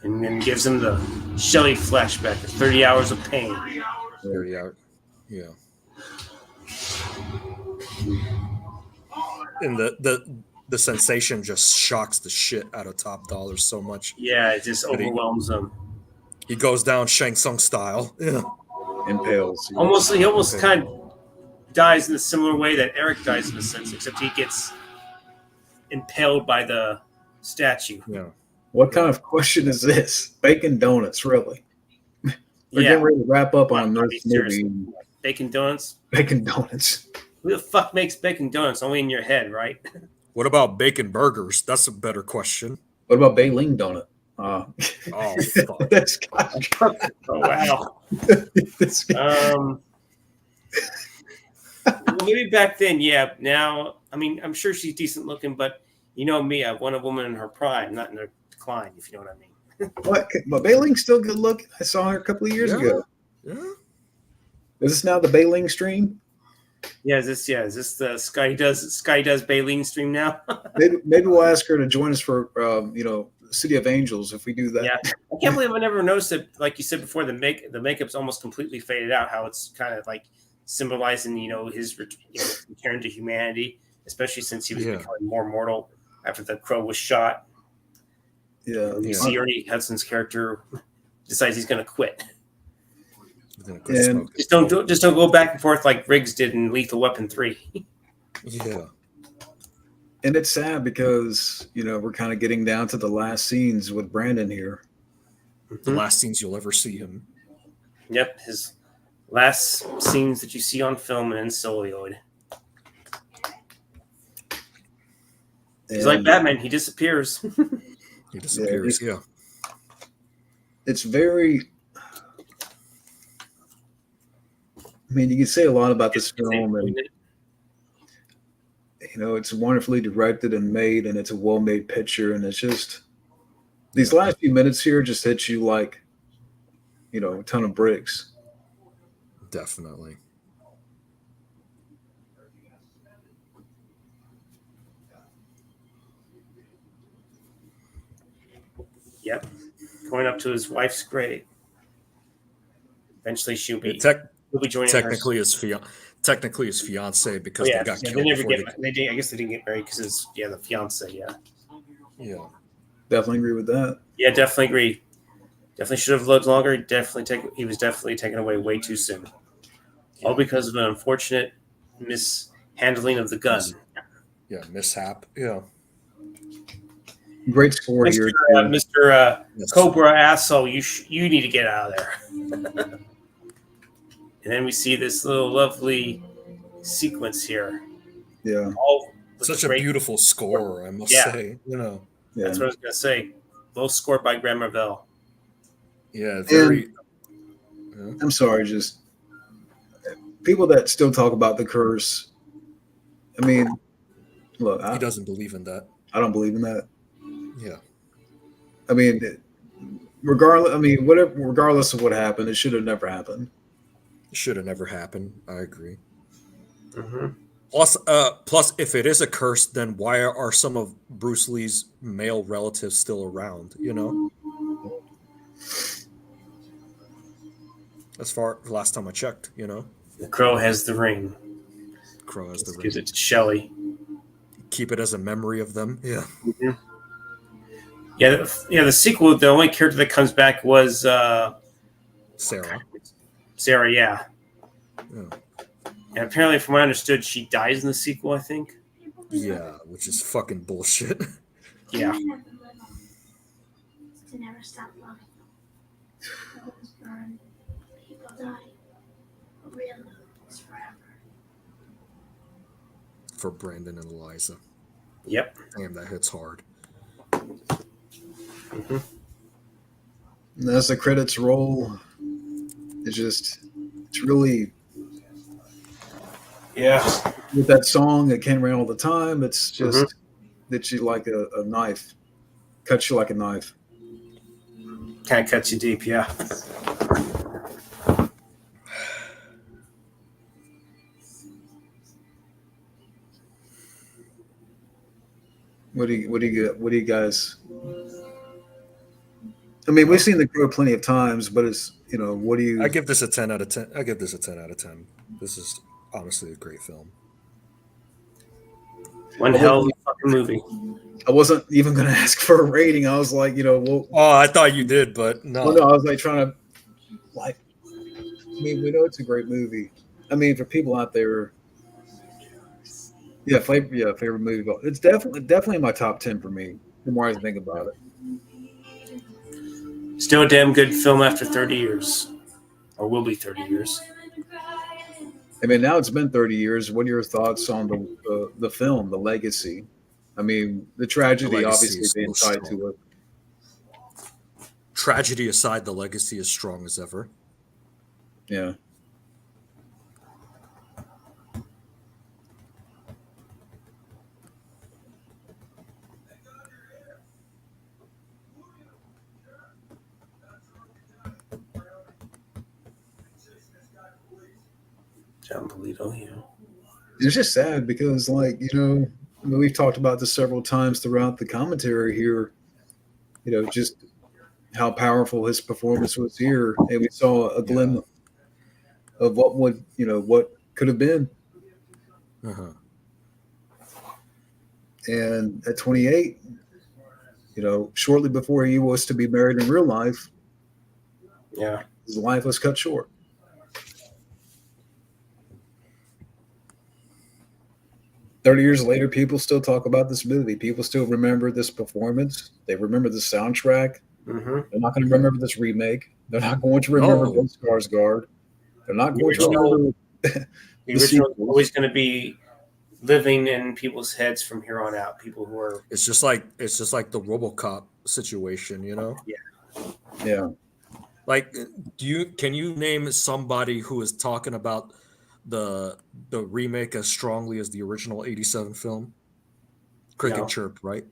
And then gives him the Shelley flashback, the 30 hours of pain. 30 hours. Yeah. And the sensation just shocks the shit out of Top Dollar so much. Yeah, it just overwhelms him. He goes down Shang Tsung style. Yeah. Impales. He almost kind of dies in a similar way that Eric dies in a sense, except he gets impaled by the statue. Yeah. What kind of question is this? Bacon donuts, really? We're getting ready to wrap up on this movie. Bacon donuts? Bacon donuts. Who the fuck makes bacon donuts? Only in your head, right? What about bacon burgers? That's a better question. What about Bailing donut? Oh, fuck. That's oh, wow. Well, maybe back then, yeah. Now, I mean, I'm sure she's decent looking, but you know me, I want a woman in her prime, not in her decline, if you know what I mean. What? But Bailing's still good looking. I saw her a couple of years ago. Yeah. Is this now the Bailing stream? Yeah, is this the Scotty does Baleen stream now? maybe we'll ask her to join us for City of Angels if we do that. Yeah, I can't believe I never noticed it. Like you said before, the makeup's almost completely faded out. How it's kind of like symbolizing, his return to humanity, especially since he was becoming more mortal after the crow was shot. Yeah, you see Ernie Hudson's character decides he's going to quit. And just don't go back and forth like Riggs did in Lethal Weapon 3. Yeah. And it's sad because, we're kind of getting down to the last scenes with Brandon here. The last scenes you'll ever see him. Yep, his last scenes that you see on film and in celluloid. He's like Batman, he disappears. He disappears, yeah. It's very... I mean, you can say a lot about this film, and it's wonderfully directed and made, and it's a well-made picture, and it's just these last few minutes here just hit you like, a ton of bricks. Definitely. Yep, going up to his wife's grave. Eventually, she'll be joining technically his fiance because they got killed. They never I guess they didn't get married because the fiance. Yeah. Definitely agree with that. Yeah, definitely agree. Definitely should have lived longer. He was definitely taken away way too soon. All because of an unfortunate mishandling of the gun. Yeah, mishap. Yeah. Great score here. Mr. Cobra asshole, you need to get out of there. And then we see this little lovely sequence here. Yeah. Such a beautiful score, I must say. Yeah. That's what I was going to say. Both scored by Graham Revell. Yeah, very. I'm sorry, just people that still talk about the curse. I mean, look. He doesn't believe in that. I don't believe in that. Yeah. I mean, regardless of what happened, it should have never happened. Should have never happened. I agree. Mm-hmm. Plus, if it is a curse, then why are some of Bruce Lee's male relatives still around? As far last time I checked, the Crow has the ring. Gives it to Shelley. Keep it as a memory of them. Yeah. Mm-hmm. Yeah. The sequel. The only character that comes back was Sarah. Sarah, yeah. And apparently, from what I understood, she dies in the sequel, I think. Yeah, which is fucking bullshit. Yeah. To never stop loving. Homes burn, people die. But real love is forever. For Brandon and Eliza. Yep. Damn, that hits hard. Mm-hmm. And as the credits roll, it's really with that song that came around all the time. It's just that you like a knife, cuts you like a knife. Kind of cuts you deep, yeah. What do you guys? I mean, we've seen The Crow plenty of times, but it's what do you? I give this a 10 out of 10. I give this a 10 out of 10. This is honestly a great film. One hell of a fucking movie. I wasn't even going to ask for a rating. I was like, well, oh, I thought you did, but no. Well, no, I was like trying to, like, I mean, we know it's a great movie. I mean, for people out there, favorite movie. It's definitely in my top 10 for me. The more I think about it, still a damn good film after 30 years, or will be 30 years. I mean, now it's been 30 years. What are your thoughts on the film, The Legacy? I mean, the tragedy obviously being tied to it. Tragedy aside, The Legacy is strong as ever. Yeah. John Polito, yeah. It's just sad because, like, we've talked about this several times throughout the commentary here, just how powerful his performance was here. And we saw a glimpse of what what could have been. Uh-huh. And at 28, shortly before he was to be married in real life, his life was cut short. "30 years later, people still talk about this movie. People still remember this performance. They remember the soundtrack. Mm-hmm. They're not going to remember this remake. They're not going to remember Bill Skarsgård. They're not going to remember the original is always going to be living in people's heads from here on out. People who are it's just like the RoboCop situation, Yeah. Like, can you name somebody who is talking about the remake as strongly as the original 87 film? Cricket chirp, right?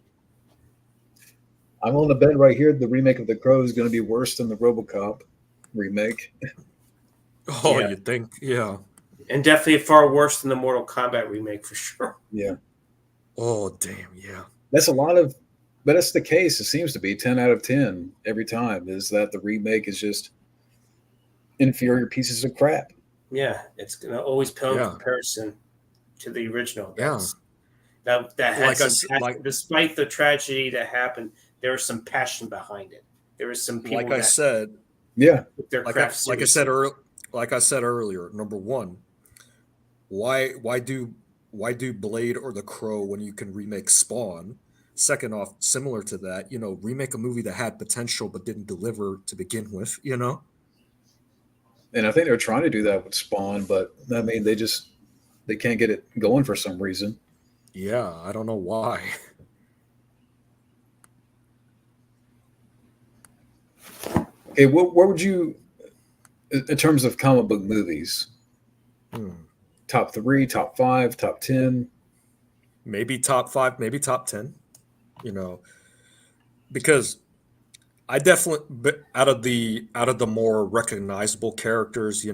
I'm on the bed right here. The remake of The Crow is going to be worse than the RoboCop remake. Oh, you think? Yeah. And definitely far worse than the Mortal Kombat remake for sure. Yeah. Oh, damn, yeah. That's a lot of, but that's the case. It seems to be 10 out of 10 every time, is that the remake is just inferior pieces of crap. Yeah, it's going to always pale in comparison to the original. That had despite the tragedy that happened, there was some passion behind it. There was some people like I said earlier, number one, why do Blade or The Crow when you can remake Spawn? Second off, similar to that, remake a movie that had potential but didn't deliver to begin with, And I think they're trying to do that with Spawn, but I mean, they can't get it going for some reason. Yeah, I don't know why. Okay, what would you, in terms of comic book movies, top 3, top 5, top 10? Maybe top 5, maybe top 10, because I definitely, out of the more recognizable characters,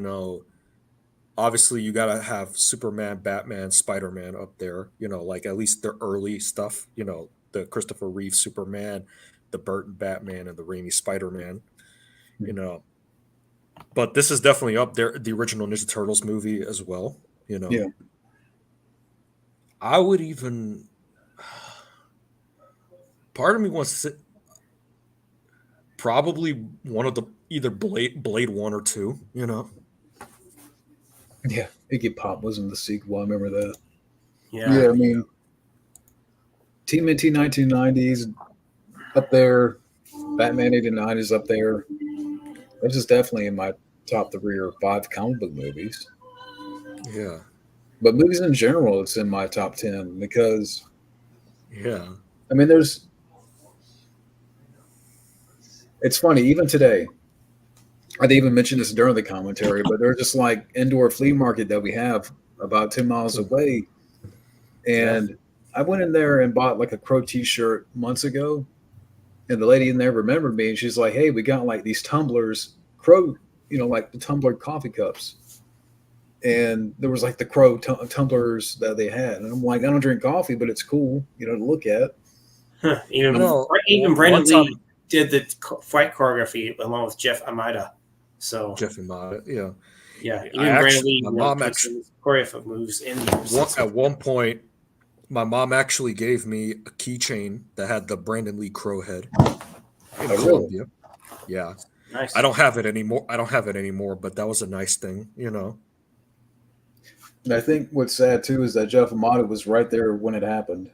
obviously you got to have Superman, Batman, Spider-Man up there, like at least the early stuff, the Christopher Reeve Superman, the Burton Batman, and the Raimi Spider-Man, but this is definitely up there, the original Ninja Turtles movie as well, Yeah. I would even, part of me wants to say, probably one of the either Blade 1 or 2, Yeah, Iggy Pop was in the sequel. I remember that. Yeah, I mean, TMNT 1990s up there. Batman 89 is up there. This is definitely in my top 3 or 5 comic book movies. Yeah. But movies in general, it's in my top 10 because Yeah. I mean, it's funny, even today, I didn't even mention this during the commentary, but there's just like indoor flea market that we have about 10 miles away. And I went in there and bought like a Crow t-shirt months ago. And the lady in there remembered me and she's like, hey, we got like these tumblers, Crow, like the tumbler coffee cups. And there was like the Crow tumblers that they had. And I'm like, I don't drink coffee, but it's cool, to look at. Huh. Even Brandon Lee did the fight choreography along with Jeff Amida. So Jeff Amida, yeah. Yeah, even Brandon Lee, my mom actually choreographed moves in those. At one point, my mom actually gave me a keychain that had the Brandon Lee Crow head in Colombia. Really? Yeah. Nice. I don't have it anymore, but that was a nice thing, And I think what's sad too is that Jeff Amada was right there when it happened.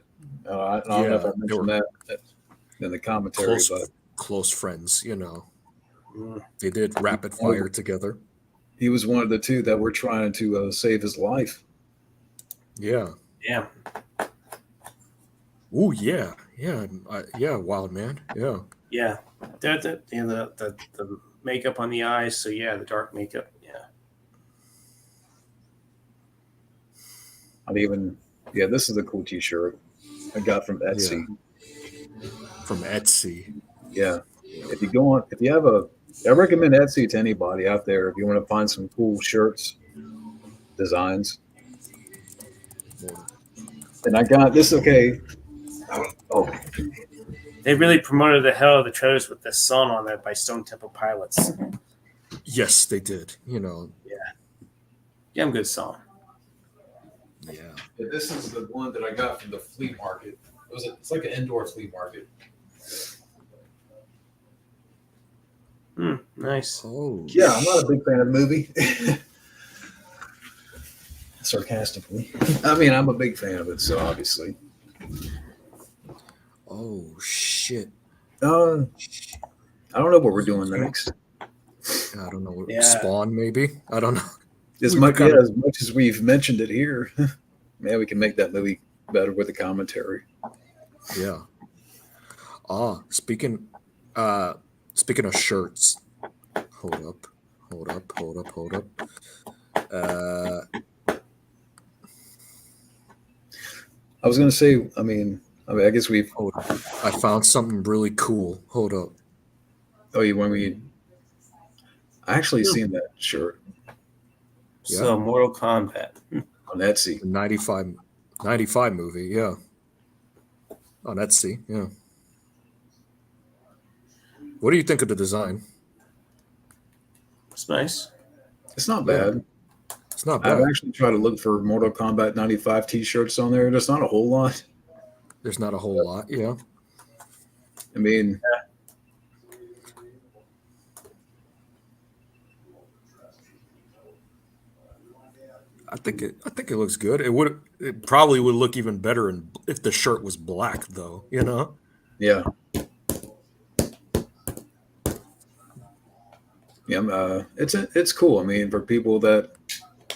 I don't know if I mentioned that in the commentary, but close friends, They did rapid fire together. He was one of the two that were trying to save his life. Yeah. Yeah. Oh yeah, yeah, Wild Man. Yeah. Yeah. The makeup on the eyes. So yeah, the dark makeup. Yeah. This is a cool T-shirt I got from Etsy. Yeah. From Etsy. Yeah. I recommend Etsy to anybody out there if you want to find some cool shirts, designs. And I got this. Okay. Oh. They really promoted the hell of the trailers with the song on that by Stone Temple Pilots. Yes, they did. Yeah. Damn good song. Yeah. This is the one that I got from the flea market. It's like an indoor flea market. Nice. Oh. Yeah, I'm not a big fan of the movie. Sarcastically. I mean, I'm a big fan of it, so obviously. Oh, shit. I don't know what we're doing next. I don't know. Spawn, maybe? I don't know. As much as we've mentioned it here, man, we can make that movie better with the commentary. Yeah. Speaking of shirts, hold up. I was gonna say, I guess we've. Hold up. I found something really cool. Hold up. Oh, you want me? I actually seen that shirt. Yeah. So Mortal Kombat on Etsy. The 95 movie, yeah. On Etsy, yeah. What do you think of the design? It's nice. It's not bad. It's not bad. I've actually tried to look for Mortal Kombat 95 T-shirts on there. There's not a whole lot. There's not a whole lot, yeah. I mean, I think it looks good. It probably would look even better if the shirt was black, though. Yeah. Yeah, it's cool. I mean, for people that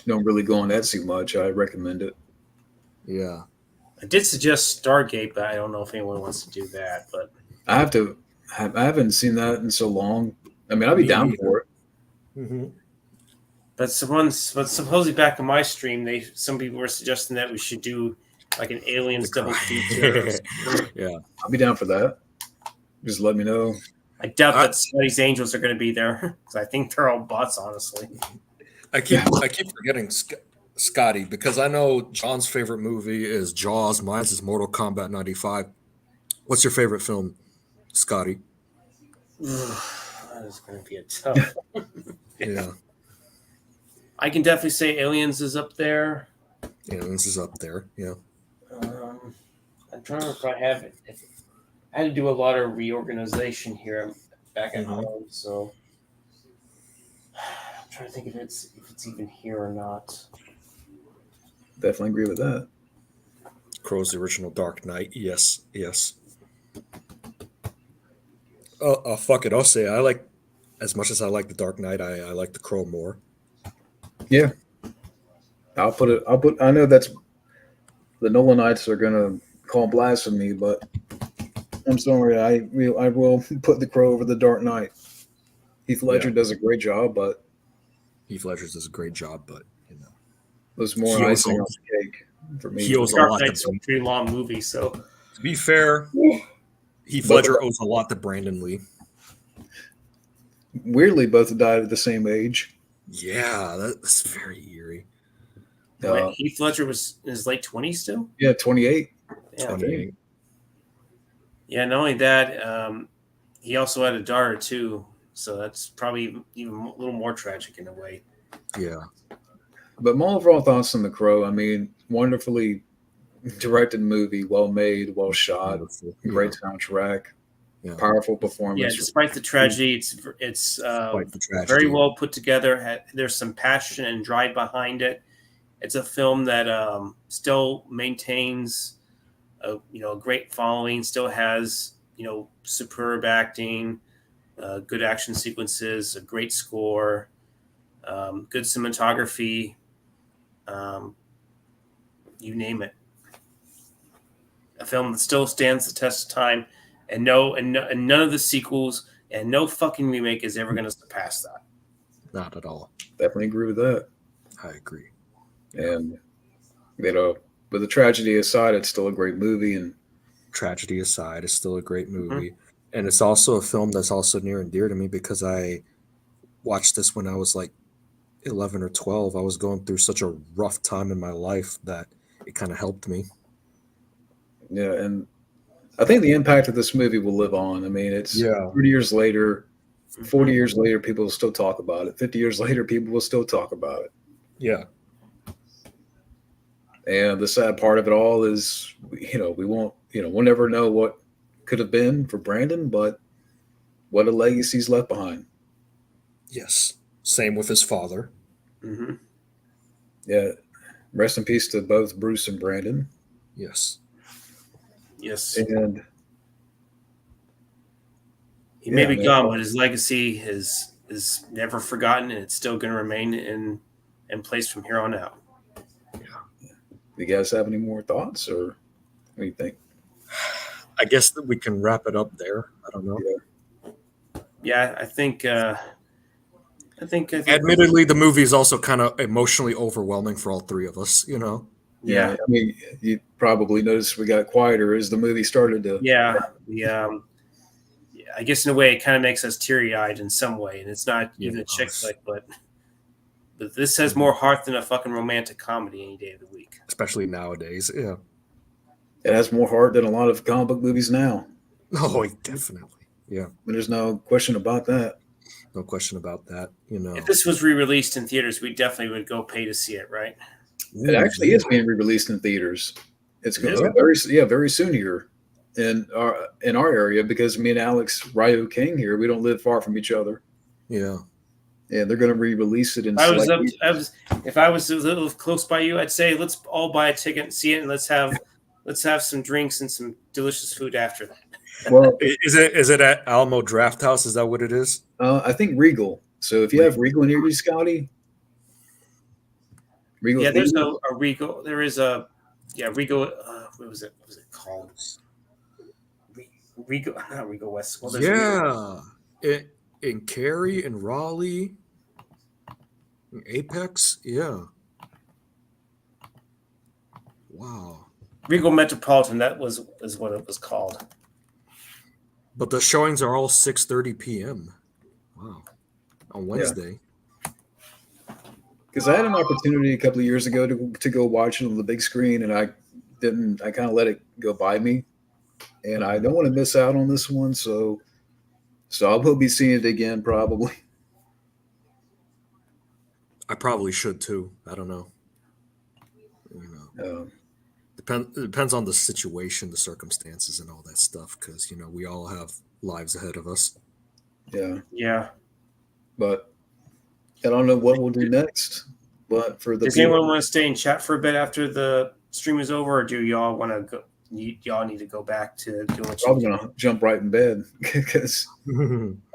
don't really go on Etsy much, I recommend it. Yeah. I did suggest Stargate, but I don't know if anyone wants to do that. But I haven't seen that in so long. I mean, I'd be down for it. Mm-hmm. But supposedly back on my stream, some people were suggesting that we should do like an Aliens double feature. Yeah, I'll be down for that. Just let me know. I doubt that Scotty's Angels are going to be there because I think they're all bots, honestly. I keep forgetting Scotty because I know John's favorite movie is Jaws. Mine's is Mortal Kombat 95. What's your favorite film, Scotty? That is going to be a tough. Yeah. I can definitely say Aliens is up there. Aliens is up there, yeah. I'm trying to remember if I have it. I had to do a lot of reorganization here back at home, so I'm trying to think if it's even here or not. Definitely agree with that. Crow's the original Dark Knight. Yes. Fuck it. I'll say I like, as much as I like the Dark Knight, I like the Crow more. Yeah. I know that's the Nolanites are gonna call blasphemy, but I'm sorry. I will put The Crow over The Dark Knight. Heath Ledger does a great job, but Heath Ledger does a great job, but you know, there's more he icing owes on the cake for me. he owes a Dark lot Knight's to a pretty long movie, so To be fair, Heath Both Ledger owes a lot to Brandon Lee. Weirdly, both died at the same age. Yeah, that's very eerie. Wait, Heath Ledger was in his late 20s still? Yeah, 28. Yeah. 28. Yeah, not only that, he also had a daughter too, so that's probably even a little more tragic in a way. Yeah. But my overall thoughts on The Crow, I mean, wonderfully directed movie, well made, well shot, great soundtrack, powerful performance. Yeah, despite the tragedy, it's very well put together. There's some passion and drive behind it. It's a film that still maintains a great following, still has superb acting, good action sequences, a great score, good cinematography, you name it. A film that still stands the test of time, and none of the sequels and no fucking remake is ever going to surpass that. Not at all. Definitely agree with that. I agree. And but the tragedy aside, it's still a great movie. And tragedy aside, it's still a great movie. Mm-hmm. And it's also a film that's also near and dear to me because I watched this when I was like 11 or 12. I was going through such a rough time in my life that it kind of helped me. Yeah, and I think the impact of this movie will live on. I mean, it's 30 years later, 40 years later, people will still talk about it. 50 years later, people will still talk about it. Yeah. And the sad part of it all is, we won't, we'll never know what could have been for Brandon, but what a legacy he's left behind. Yes. Same with his father. Mm-hmm. Yeah. Rest in peace to both Bruce and Brandon. Yes. Yes. And he may be gone, but his legacy is never forgotten, and it's still going to remain in place from here on out. Yeah. Do you guys have any more thoughts, or what do you think? I guess that we can wrap it up there. I don't know. Yeah, I think. Admittedly, the movie is also kind of emotionally overwhelming for all three of us. Yeah, I mean, you probably noticed we got quieter as the movie started to. Yeah, I guess in a way it kind of makes us teary-eyed in some way, and it's not even a chick flick, but this has more heart than a fucking romantic comedy any day of the week. Especially nowadays, yeah. It has more heart than a lot of comic book movies now. Oh, definitely, yeah. There's no question about that. No question about that. If this was re-released in theaters, we definitely would go pay to see it, right? It actually is being re-released in theaters. It's going to very soon here in our area, because me and Alex Ryo King here, we don't live far from each other. Yeah. Yeah, they're going to re-release it in. If I was a little close by you, I'd say let's all buy a ticket and see it, and let's have some drinks and some delicious food after that. Well, is it at Alamo Draft House? Is that what it is? I think Regal. So if you have Regal near you, Scotty. Regal. Yeah, there's a Regal. There is a Regal. What was it called? Regal, not Regal West. Well, Regal. In Cary and Raleigh, in Apex. Yeah. Wow. Regal Metropolitan. That is what it was called. But the showings are all 6:30 p.m. Wow. On Wednesday. Because I had an opportunity a couple of years ago to go watch it on the big screen, and I kind of let it go by me. And I don't want to miss out on this one, so I will be seeing it again probably. I probably should too. I don't know. Depends on the situation, the circumstances, and all that stuff. Because we all have lives ahead of us. Yeah. Yeah. But I don't know what we'll do next. But does anyone want to stay and chat for a bit after the stream is over, or do y'all want to go? Y'all need to go back to doing what I'm gonna jump right in bed because.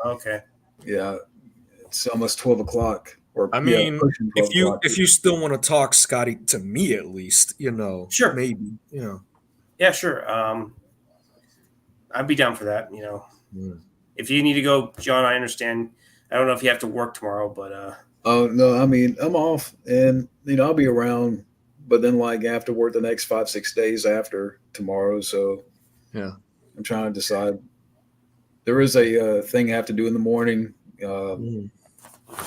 Okay. Yeah, it's almost 12 o'clock. If you still want to talk, Scotty, to me at least, sure, maybe, Yeah, sure. I'd be down for that. If you need to go, John, I understand. I don't know if you have to work tomorrow, but Oh no, I mean I'm off, and I'll be around. But then, like after work, the next 5 6 days after tomorrow, so Yeah. I'm trying to decide. There is a thing I have to do in the morning. Then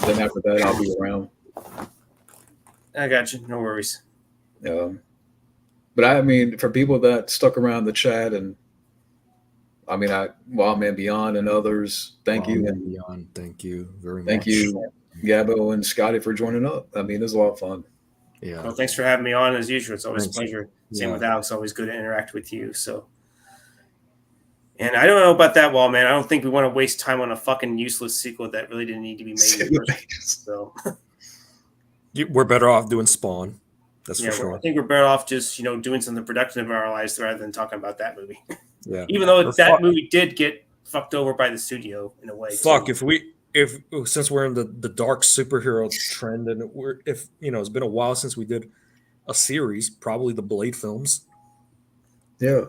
after that, I'll be around. I got you. No worries. But I mean, for people that stuck around the chat, and I mean, Wild Man Beyond and others, thank you, and Beyond, thank you very much. thank you, Gabbo and Scotty, for joining up. I mean, it was a lot of fun. Yeah. Well, thanks for having me on as usual. It's always a pleasure. Same with Alex. Always good to interact with you. So, and I don't know about that, Wall Man. I don't think we want to waste time on a fucking useless sequel that really didn't need to be made. So, we're better off doing Spawn. That's for sure. I think we're better off just doing something productive in our lives rather than talking about that movie. Yeah. Even though that movie did get fucked over by the studio in a way. Fuck, if since we're in the dark superhero trend, and it's been a while since we did a series, probably the Blade films. Yeah,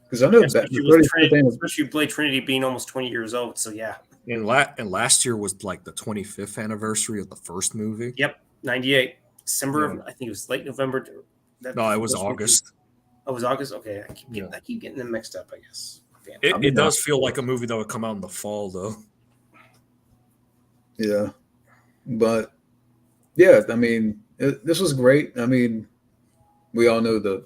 because I know especially Blade Trinity being almost 20 years old. So yeah. And last year was like the 25th anniversary of the first movie. Yep, 98 December. I think it was late November. No, it was August. Oh, it was August. Okay, I keep getting them mixed up. I guess. It does feel like a movie that would come out in the fall, though. Yeah, but yeah, I mean, this was great. I mean, we all know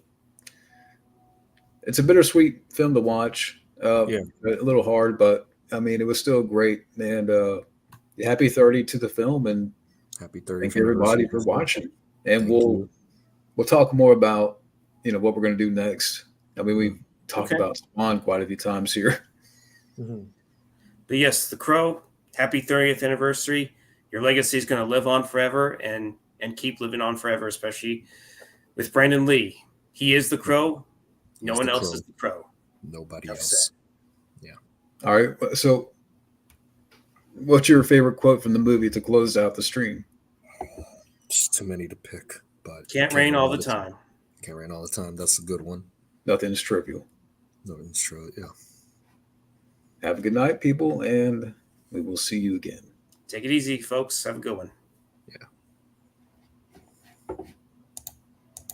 it's a bittersweet film to watch. A little hard, but I mean, it was still great. And happy 30 to the film, and happy 30. Thank everybody for watching. And we'll talk more about what we're going to do next. I mean, we've talked about Spawn quite a few times here. Mm-hmm. But yes, The Crow. Happy 30th anniversary. Your legacy is going to live on forever and keep living on forever, especially with Brandon Lee. He is the Crow. No one else is the Crow. Nobody else. Yeah. All right. So what's your favorite quote from the movie to close out the stream? Just too many to pick, but can't rain all the time. Can't rain all the time. That's a good one. Nothing's trivial. Nothing's trivial. Yeah. Have a good night, people, and we will see you again. Take it easy, folks. Have a good one.